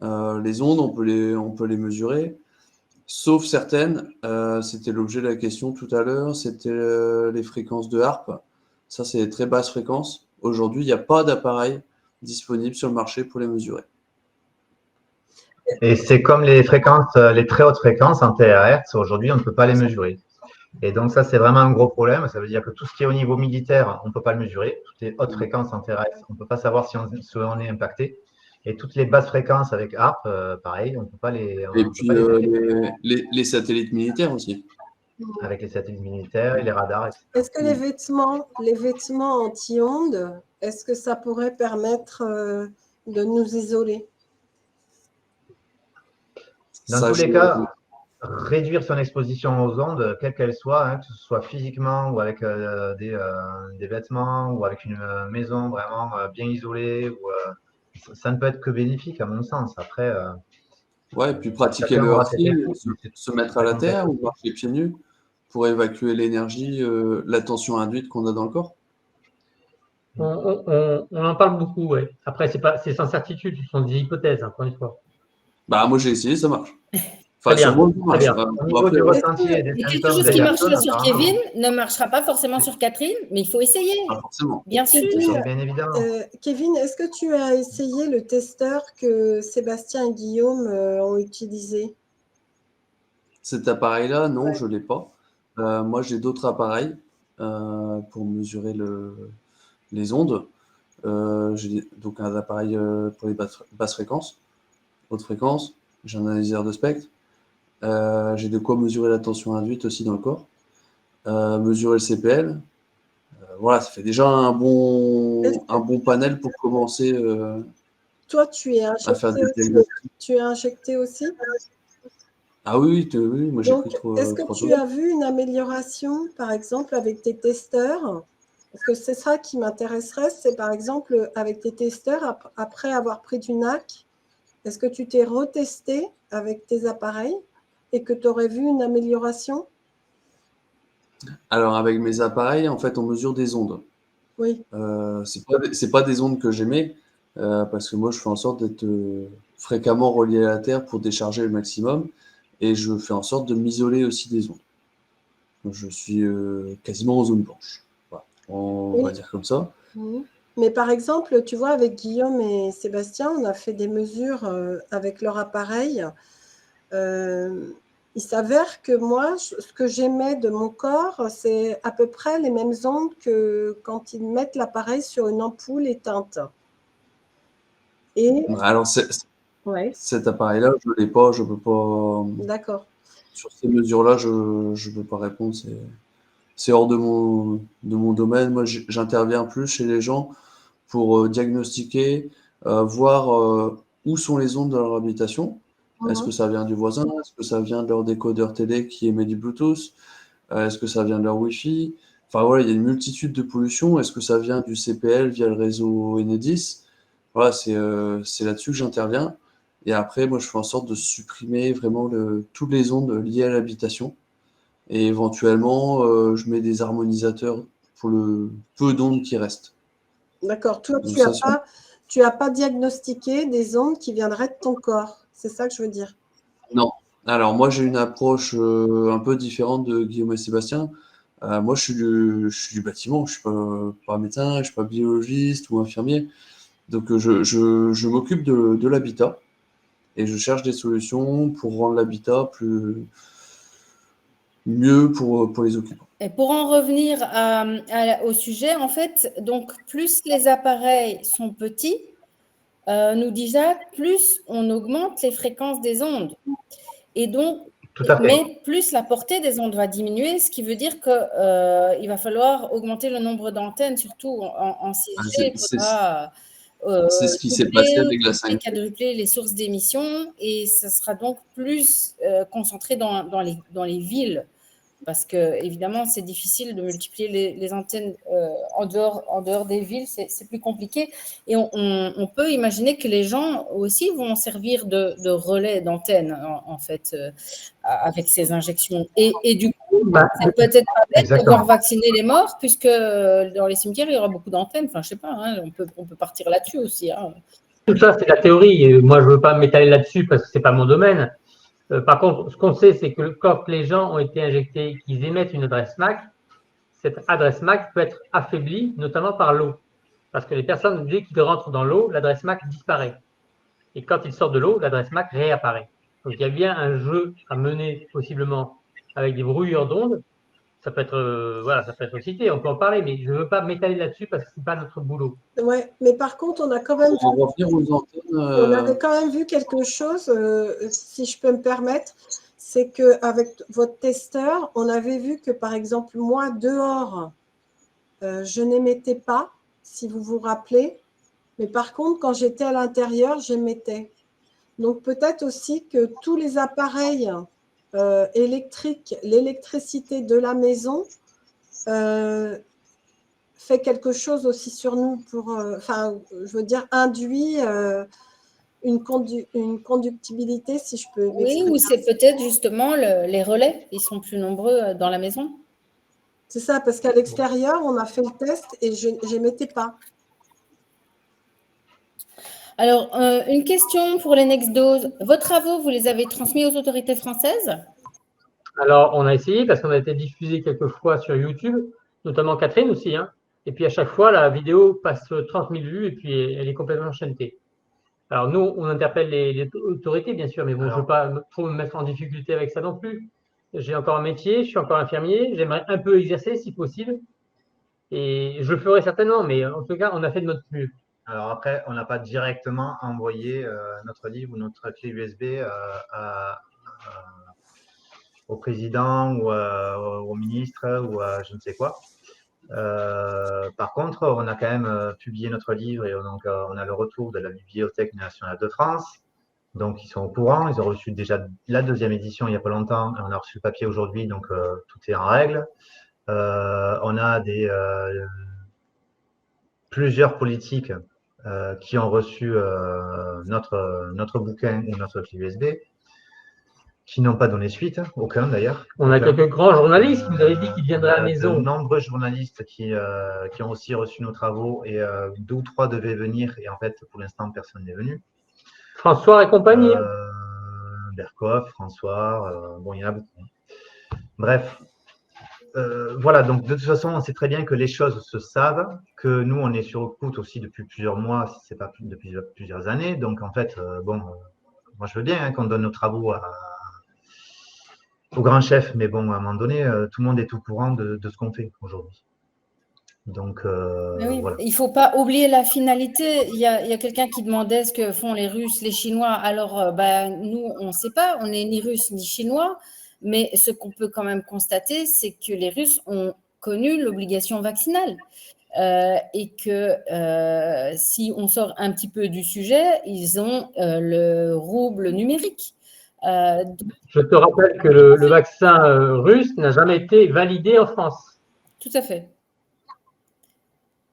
Les ondes, on peut les mesurer, sauf certaines. C'était l'objet de la question tout à l'heure, c'était les fréquences de HAARP. Ça, c'est des très basses fréquences. Aujourd'hui, il n'y a pas d'appareil disponible sur le marché pour les mesurer. Et c'est comme les fréquences, les très hautes fréquences en THz, aujourd'hui, on ne peut pas les mesurer. Et donc ça, c'est vraiment un gros problème. Ça veut dire que tout ce qui est au niveau militaire, on ne peut pas le mesurer. Toutes les hautes fréquences en THz, on ne peut pas savoir si on est impacté. Et toutes les basses fréquences avec HAARP, pareil, on ne peut pas les. Et puis les satellites militaires aussi. Avec les satellites militaires et les radars, etc. Est-ce que les vêtements anti-ondes, est-ce que ça pourrait permettre de nous isoler? Dans tous les cas, réduire son exposition aux ondes, quelle qu'elle soit, hein, que ce soit physiquement ou avec des vêtements ou avec une maison vraiment bien isolée, ça ne peut être que bénéfique à mon sens. Après, et puis pratiquer le hurling, se mettre à la terre ou marcher pieds nus pour évacuer l'énergie, la tension induite qu'on a dans le corps. On en parle beaucoup, ouais. Après, c'est sans certitude, ce sont des hypothèses, encore une fois. Bah, moi, j'ai essayé, ça marche. Très Enfin, sur bien, moi, ça très marche. bien. Bon, Au niveau après, du ouais, ressenti et des Et quelque symptômes chose des qui personnes, marcherait sur apparemment, Kevin ne marchera pas forcément sur Catherine, mais il faut essayer, pas forcément. bien sûr. Kevin, bien évidemment. Kevin, est-ce que tu as essayé le testeur que Sébastien et Guillaume ont utilisé? Cet appareil-là, non, Ouais. je l'ai pas. Moi, j'ai d'autres appareils pour mesurer les ondes. J'ai donc un appareil pour les basses fréquences, hautes fréquences. J'ai un analyseur de spectre. J'ai de quoi mesurer la tension induite aussi dans le corps. Mesurer le CPL. Voilà, ça fait déjà un bon panel pour commencer Toi, tu es à faire injecté des aussi? diagnostics. Tu es injecté aussi? Ah oui, oui, moi j'ai Donc, pris est-ce que 3 tu doses. as vu une amélioration, par exemple, avec tes testeurs? Parce que c'est ça qui m'intéresserait, c'est par exemple avec tes testeurs, après avoir pris du NAC, est-ce que tu t'es retesté avec tes appareils et que tu aurais vu une amélioration? Alors avec mes appareils, en fait, on mesure des ondes. Oui, C'est pas des ondes que j'émets, parce que moi je fais en sorte d'être fréquemment relié à la Terre pour décharger le maximum, et je fais en sorte de m'isoler aussi des ondes. Donc, je suis quasiment en zone blanche. Voilà, on va oui. dire comme ça. Mhm. Mais par exemple, tu vois, avec Guillaume et Sébastien, on a fait des mesures avec leur appareil. Il s'avère que moi, ce que j'émets de mon corps, c'est à peu près les mêmes ondes que quand ils mettent l'appareil sur une ampoule éteinte. Et Alors ouais, cet appareil-là, je l'ai pas, je peux pas. d'accord. Sur ces mesures-là, je peux pas répondre. C'est hors de mon domaine. Moi, j'interviens plus chez les gens pour diagnostiquer, voir où sont les ondes dans leur habitation. Est-ce que Mhm. ça vient du voisin? Est-ce que ça vient de leur décodeur télé qui émet du Bluetooth? Est-ce que ça vient de leur Wi-Fi? Enfin voilà, il y a une multitude de pollutions. Est-ce que ça vient du CPL via le réseau Enedis? Voilà, c'est là-dessus que j'interviens. Et après, moi, je fais en sorte de supprimer vraiment toutes les ondes liées à l'habitation. Et éventuellement, je mets des harmonisateurs pour le peu d'ondes qui restent. D'accord. Toi, Donc ça, tu n'as pas diagnostiqué des ondes qui viendraient de ton corps. C'est ça que je veux dire. non. Alors moi, j'ai une approche un peu différente de Guillaume et Sébastien. Moi, je suis du bâtiment, je suis pas médecin, je suis pas biologiste ou infirmier. Donc je m'occupe de l'habitat et je cherche des solutions pour rendre l'habitat mieux pour les occupants. Et pour en revenir au sujet, en fait, donc plus les appareils sont petits, nous dit Jacques, plus on augmente les fréquences des ondes. Et donc, Tout à fait. mais plus la portée des ondes va diminuer, ce qui veut dire qu'il va falloir augmenter le nombre d'antennes, surtout en 6G. Il faudra C'est ce qui s'est passé doubler, avec la tripler, 5G. quadrupler les sources d'émissions et ça sera donc plus concentré dans les villes. Parce que, évidemment, c'est difficile de multiplier les antennes en dehors des villes, c'est plus compliqué. Et on peut imaginer que les gens aussi vont servir de relais d'antennes, en fait, avec ces injections. Et du coup, Bah, c'est peut-être pas bête de exactement. voir vacciner les morts, puisque dans les cimetières, il y aura beaucoup d'antennes. Enfin, je sais pas, hein, on peut partir là-dessus aussi. Hein. tout ça, c'est la théorie. Et moi, je ne veux pas m'étaler là-dessus parce que ce n'est pas mon domaine. Par contre, ce qu'on sait, c'est que quand les gens ont été injectés, qu'ils émettent une adresse MAC, cette adresse MAC peut être affaiblie, notamment par l'eau. Parce que les personnes, dès qu'ils rentrent dans l'eau, l'adresse MAC disparaît. Et quand ils sortent de l'eau, l'adresse MAC réapparaît. Donc, il y a bien un jeu à mener, possiblement, avec des brouilleurs d'ondes. Ça peut être, voilà, ça peut être cité, on peut en parler, mais je ne veux pas m'étaler là-dessus parce que ce n'est pas notre boulot. Ouais, mais par contre, on a quand même Pour en revenir aux antennes, on avait quand même vu quelque chose, si je peux me permettre, c'est qu'avec votre testeur, on avait vu que, par exemple, moi, dehors, je n'émettais pas, si vous vous rappelez, mais par contre, quand j'étais à l'intérieur, j'émettais. Donc, peut-être aussi que tous les appareils électriques, l'électricité de la maison fait quelque chose aussi sur nous pour, je veux dire, induit une conductibilité, si je peux Oui, m'exprimer. ou c'est peut-être justement les relais, ils sont plus nombreux dans la maison. C'est ça, parce qu'à l'extérieur, on a fait le test et je n'émettais pas. Alors, une question pour les Nextdose. Vos travaux, vous les avez transmis aux autorités françaises? Alors, on a essayé parce qu'on a été diffusé quelques fois sur YouTube, notamment Catherine aussi. Hein. Et puis, à chaque fois, la vidéo passe 30 000 vues et puis elle est complètement chantée. Alors, nous, on interpelle les autorités, bien sûr, mais bon, je ne veux pas trop me mettre en difficulté avec ça non plus. J'ai encore un métier, je suis encore infirmier, j'aimerais un peu exercer si possible. Et je le ferai certainement, mais en tout cas, on a fait de notre mieux. Alors après, on n'a pas directement envoyé notre livre ou notre clé USB au président ou au ministre ou à je ne sais quoi. Par contre, on a quand même publié notre livre et donc on a le retour de la Bibliothèque nationale de France. Donc, ils sont au courant. Ils ont reçu déjà la deuxième édition il n'y a pas longtemps. Et on a reçu le papier aujourd'hui, donc tout est en règle. On a plusieurs politiques qui ont reçu notre bouquin ou notre clé USB, qui n'ont pas donné suite, aucun d'ailleurs. On a quelques grands journalistes qui nous avaient dit qu'ils viendraient à la maison. De nombreux journalistes qui ont aussi reçu nos travaux et 2 ou 3 devaient venir et en fait, pour l'instant, personne n'est venu. François et compagnie. Berkoff, François, bon, il y en a beaucoup. Bref, voilà, donc de toute façon, on sait très bien que les choses se savent, que nous, on est sur écoute aussi depuis plusieurs mois, si ce n'est pas depuis plusieurs années. Donc, en fait, moi, je veux bien qu'on donne nos travaux au grand chef, mais bon, à un moment donné, tout le monde est au courant de ce qu'on fait aujourd'hui. Donc, oui, voilà. il ne faut pas oublier la finalité. Il y a quelqu'un qui demandait ce que font les Russes, les Chinois. Alors, nous, on ne sait pas, on n'est ni Russes ni Chinois, mais ce qu'on peut quand même constater, c'est que les Russes ont connu l'obligation vaccinale. Et que si on sort un petit peu du sujet, ils ont le rouble numérique. Je te rappelle que le vaccin russe n'a jamais été validé en France. Tout à fait.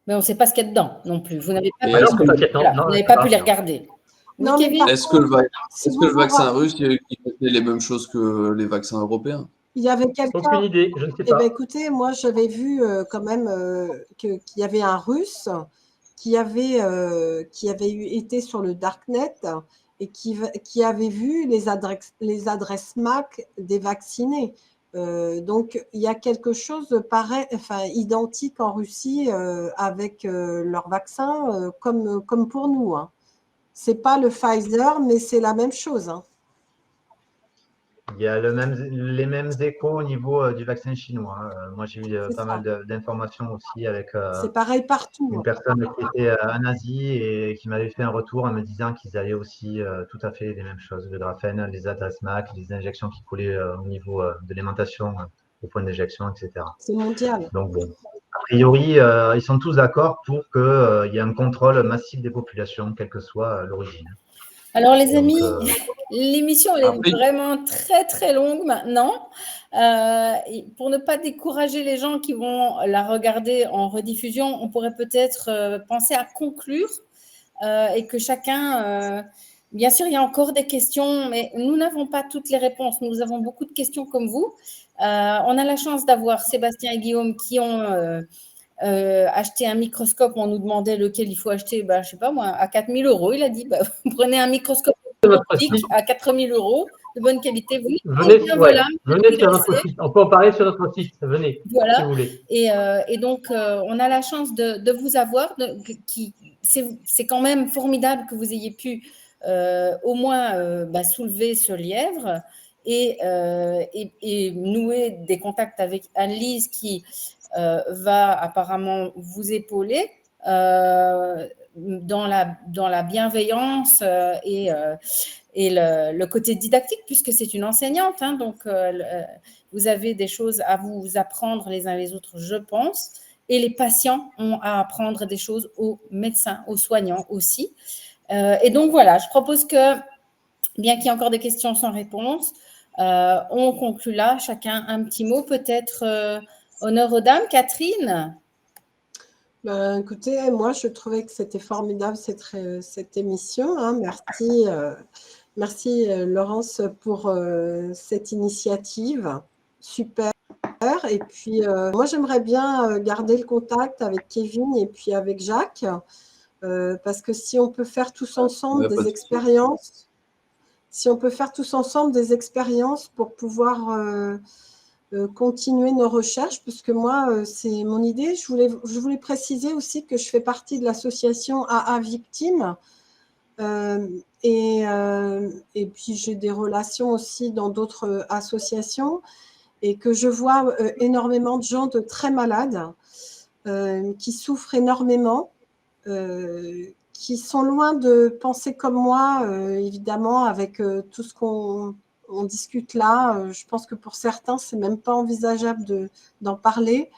Mais on ne sait pas ce qu'il y a dedans non plus. Vous n'avez pas, pas pu les regarder. Non, oui, Kevin, est-ce que le vaccin russe il contenait les mêmes choses que les vaccins européens? Il y avait quelqu'un. Aucune idée, je ne sais pas. Eh bien, écoutez, moi, j'avais vu quand même qu'il y avait un Russe qui avait été sur le Darknet et qui avait vu les adresses MAC des vaccinés. Donc, il y a quelque chose de pareil, enfin, identique en Russie avec leur vaccin, comme pour nous. Hein. Ce n'est pas le Pfizer, mais c'est la même chose. Hein. Il y a les mêmes échos au niveau du vaccin chinois. Moi, j'ai eu pas mal d'informations aussi avec c'est pareil partout. Une personne qui était en Asie et qui m'avait fait un retour en me disant qu'ils avaient aussi tout à fait les mêmes choses. Le graphène, les adresses MAC, les injections qui coulaient au niveau de l'alimentation, au point d'injection, etc. C'est mondial. Donc, bon. A priori, ils sont tous d'accord pour qu'il y ait un contrôle massif des populations, quelle que soit l'origine. Alors, les amis, l'émission elle est vraiment très, très longue maintenant. Pour ne pas décourager les gens qui vont la regarder en rediffusion, on pourrait peut-être penser à conclure et que chacun… bien sûr, il y a encore des questions, mais nous n'avons pas toutes les réponses. Nous avons beaucoup de questions comme vous. On a la chance d'avoir Sébastien et Guillaume qui ont… acheter un microscope, on nous demandait lequel il faut acheter, je ne sais pas moi, à 4 000 €. Il a dit, vous prenez un microscope à 4 000 € de bonne qualité. Venez sur notre site. On peut en parler sur notre site. Venez, si vous voulez. Et donc, on a la chance de vous avoir. C'est quand même formidable que vous ayez pu au moins soulever ce lièvre et nouer des contacts avec Anne-Lise qui… va apparemment vous épauler dans la bienveillance et le côté didactique, puisque c'est une enseignante. Hein, donc, vous avez des choses à vous apprendre les uns les autres, je pense. Et les patients ont à apprendre des choses aux médecins, aux soignants aussi. Et donc, voilà, je propose que, bien qu'il y ait encore des questions sans réponse, on conclut là, chacun un petit mot, peut-être… honneur aux dames, Catherine. Écoutez, moi, je trouvais que c'était formidable cette émission. Hein. Merci Laurence pour cette initiative. Super. Et puis, moi, j'aimerais bien garder le contact avec Kevin et puis avec Jacques, parce que si on peut faire tous ensemble Ouais, pas des de souci. expériences, si on peut faire tous ensemble des expériences pour pouvoir continuer nos recherches, puisque moi, c'est mon idée. Je voulais préciser aussi que je fais partie de l'association AA Victimes. Et puis, j'ai des relations aussi dans d'autres associations et que je vois énormément de gens de très malades qui souffrent énormément, qui sont loin de penser comme moi, évidemment, avec tout ce qu'on discute là. Je pense que pour certains, c'est même pas envisageable d'en parler.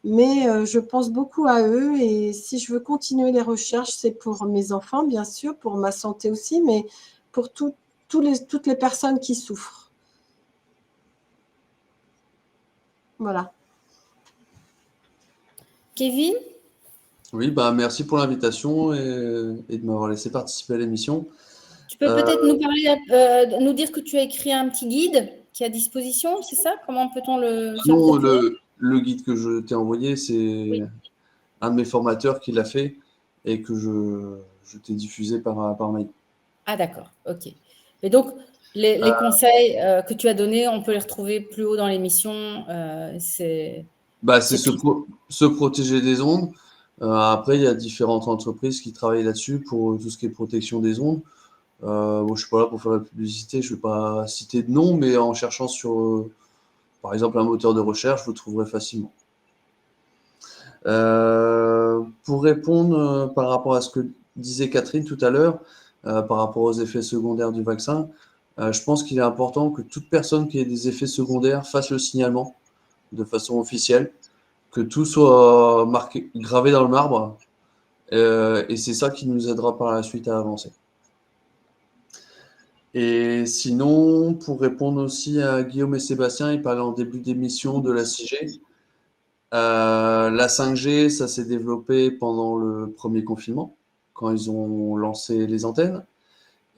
Mais je pense beaucoup à eux et si je veux continuer les recherches, c'est pour mes enfants, bien sûr, pour ma santé aussi, mais pour toutes les personnes qui souffrent. Voilà. Kevin? Oui, bah, merci pour l'invitation et de m'avoir laissé participer à l'émission. Tu peux peut-être nous parler, nous dire que tu as écrit un petit guide qui est à disposition, c'est ça? Comment peut-on s'en Non, procurer? le guide que je t'ai envoyé, c'est Oui. un de mes formateurs qui l'a fait et que je t'ai diffusé par mail. Ah d'accord, ok. Et donc, les conseils que tu as donnés, on peut les retrouver plus haut dans l'émission. C'est pris. se protéger des ondes. Après, il y a différentes entreprises qui travaillent là-dessus pour tout ce qui est protection des ondes. Bon, je suis pas là pour faire la publicité, je vais pas citer de nom, mais en cherchant sur, par exemple, un moteur de recherche, vous trouverez facilement. Pour répondre par rapport à ce que disait Catherine tout à l'heure, par rapport aux effets secondaires du vaccin, je pense qu'il est important que toute personne qui ait des effets secondaires fasse le signalement de façon officielle, que tout soit marqué, gravé dans le marbre, et c'est ça qui nous aidera par la suite à avancer. Et sinon, pour répondre aussi à Guillaume et Sébastien, ils parlaient en début d'émission de la 6G. La 5G, ça s'est développé pendant le premier confinement, quand ils ont lancé les antennes.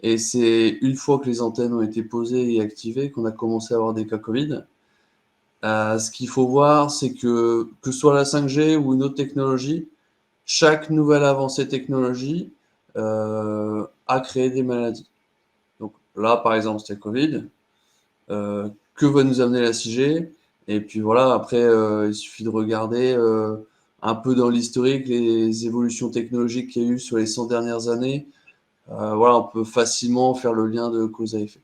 Et c'est une fois que les antennes ont été posées et activées qu'on a commencé à avoir des cas Covid. Ce qu'il faut voir, c'est que ce soit la 5G ou une autre technologie, chaque nouvelle avancée technologie a créé des maladies. Donc là, par exemple, c'était Covid. Que va nous amener la 6G? Et puis voilà, après, il suffit de regarder un peu dans l'historique les évolutions technologiques qu'il y a eu sur les 100 dernières années. Voilà, on peut facilement faire le lien de cause à effet.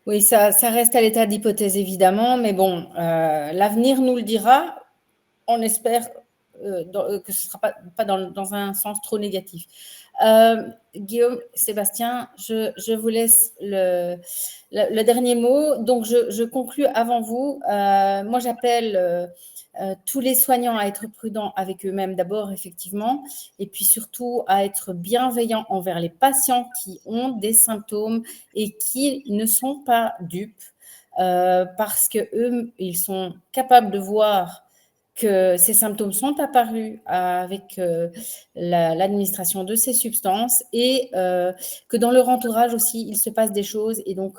Oui, ça reste à l'état d'hypothèse, évidemment, mais bon, l'avenir nous le dira. On espère que ce ne sera pas dans un sens trop négatif. Guillaume, Sébastien, je vous laisse le dernier mot. Donc, je conclus avant vous. Moi, j'appelle tous les soignants à être prudents avec eux-mêmes d'abord, effectivement, et puis surtout à être bienveillants envers les patients qui ont des symptômes et qui ne sont pas dupes, parce qu'eux, ils sont capables de voir que ces symptômes sont apparus avec l'administration de ces substances et que dans leur entourage aussi, il se passe des choses. Et donc,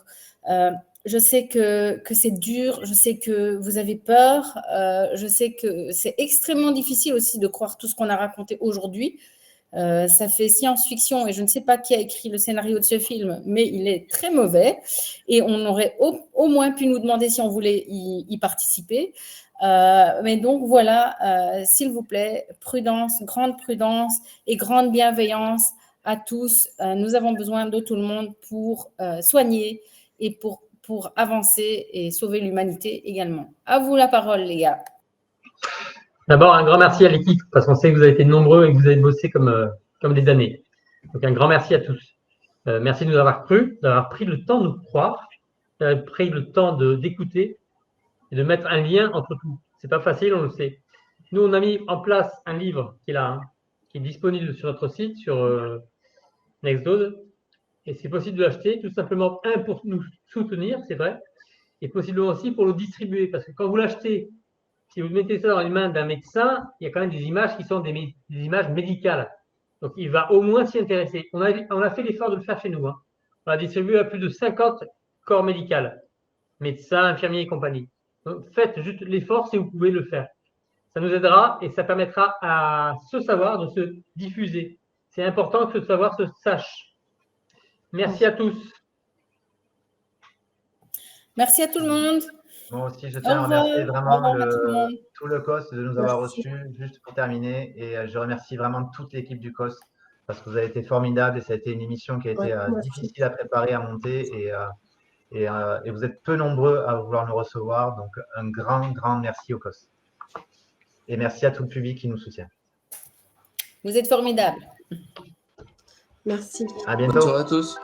je sais que c'est dur, je sais que vous avez peur, je sais que c'est extrêmement difficile aussi de croire tout ce qu'on a raconté aujourd'hui. Ça fait science-fiction et je ne sais pas qui a écrit le scénario de ce film, mais il est très mauvais et on aurait au moins pu nous demander si on voulait y participer. Mais donc voilà, s'il vous plaît, prudence, grande prudence et grande bienveillance à tous. Nous avons besoin de tout le monde pour soigner et pour avancer et sauver l'humanité également. À vous la parole, les gars. D'abord, un grand merci à l'équipe, parce qu'on sait que vous avez été nombreux et que vous avez bossé comme des damnés. Donc, un grand merci à tous. Merci de nous avoir cru, d'avoir pris le temps de nous croire, d'avoir pris le temps d'écouter et de mettre un lien entre tout. C'est pas facile, on le sait. Nous, on a mis en place un livre qui est là, qui est disponible sur notre site, sur Nextdose. Et c'est possible de l'acheter, tout simplement, pour nous soutenir, c'est vrai, et possiblement aussi pour le distribuer. Parce que quand vous l'achetez, si vous mettez ça dans les mains d'un médecin, il y a quand même des images qui sont des images médicales. Donc, il va au moins s'y intéresser. On a fait l'effort de le faire chez nous. On a distribué à plus de 50 corps médicaux, médecins, infirmiers et compagnie. Donc, faites juste l'effort si vous pouvez le faire. Ça nous aidera et ça permettra à ce savoir de se diffuser. C'est important que ce savoir se sache. Merci à tous. Merci à tout le monde. Moi aussi, je Au tiens à revoir. remercier Au vraiment revoir à tout le monde. tout le COS de nous avoir Merci. reçus, juste pour terminer. Et je remercie vraiment toute l'équipe du COS parce que vous avez été formidables et ça a été une émission qui a été Ouais, moi aussi. difficile à préparer, à monter. Et vous êtes peu nombreux à vouloir nous recevoir. Donc, un grand merci au COS. Et merci à tout le public qui nous soutient. Vous êtes formidables. Merci. À Bonne bientôt. soirée à tous.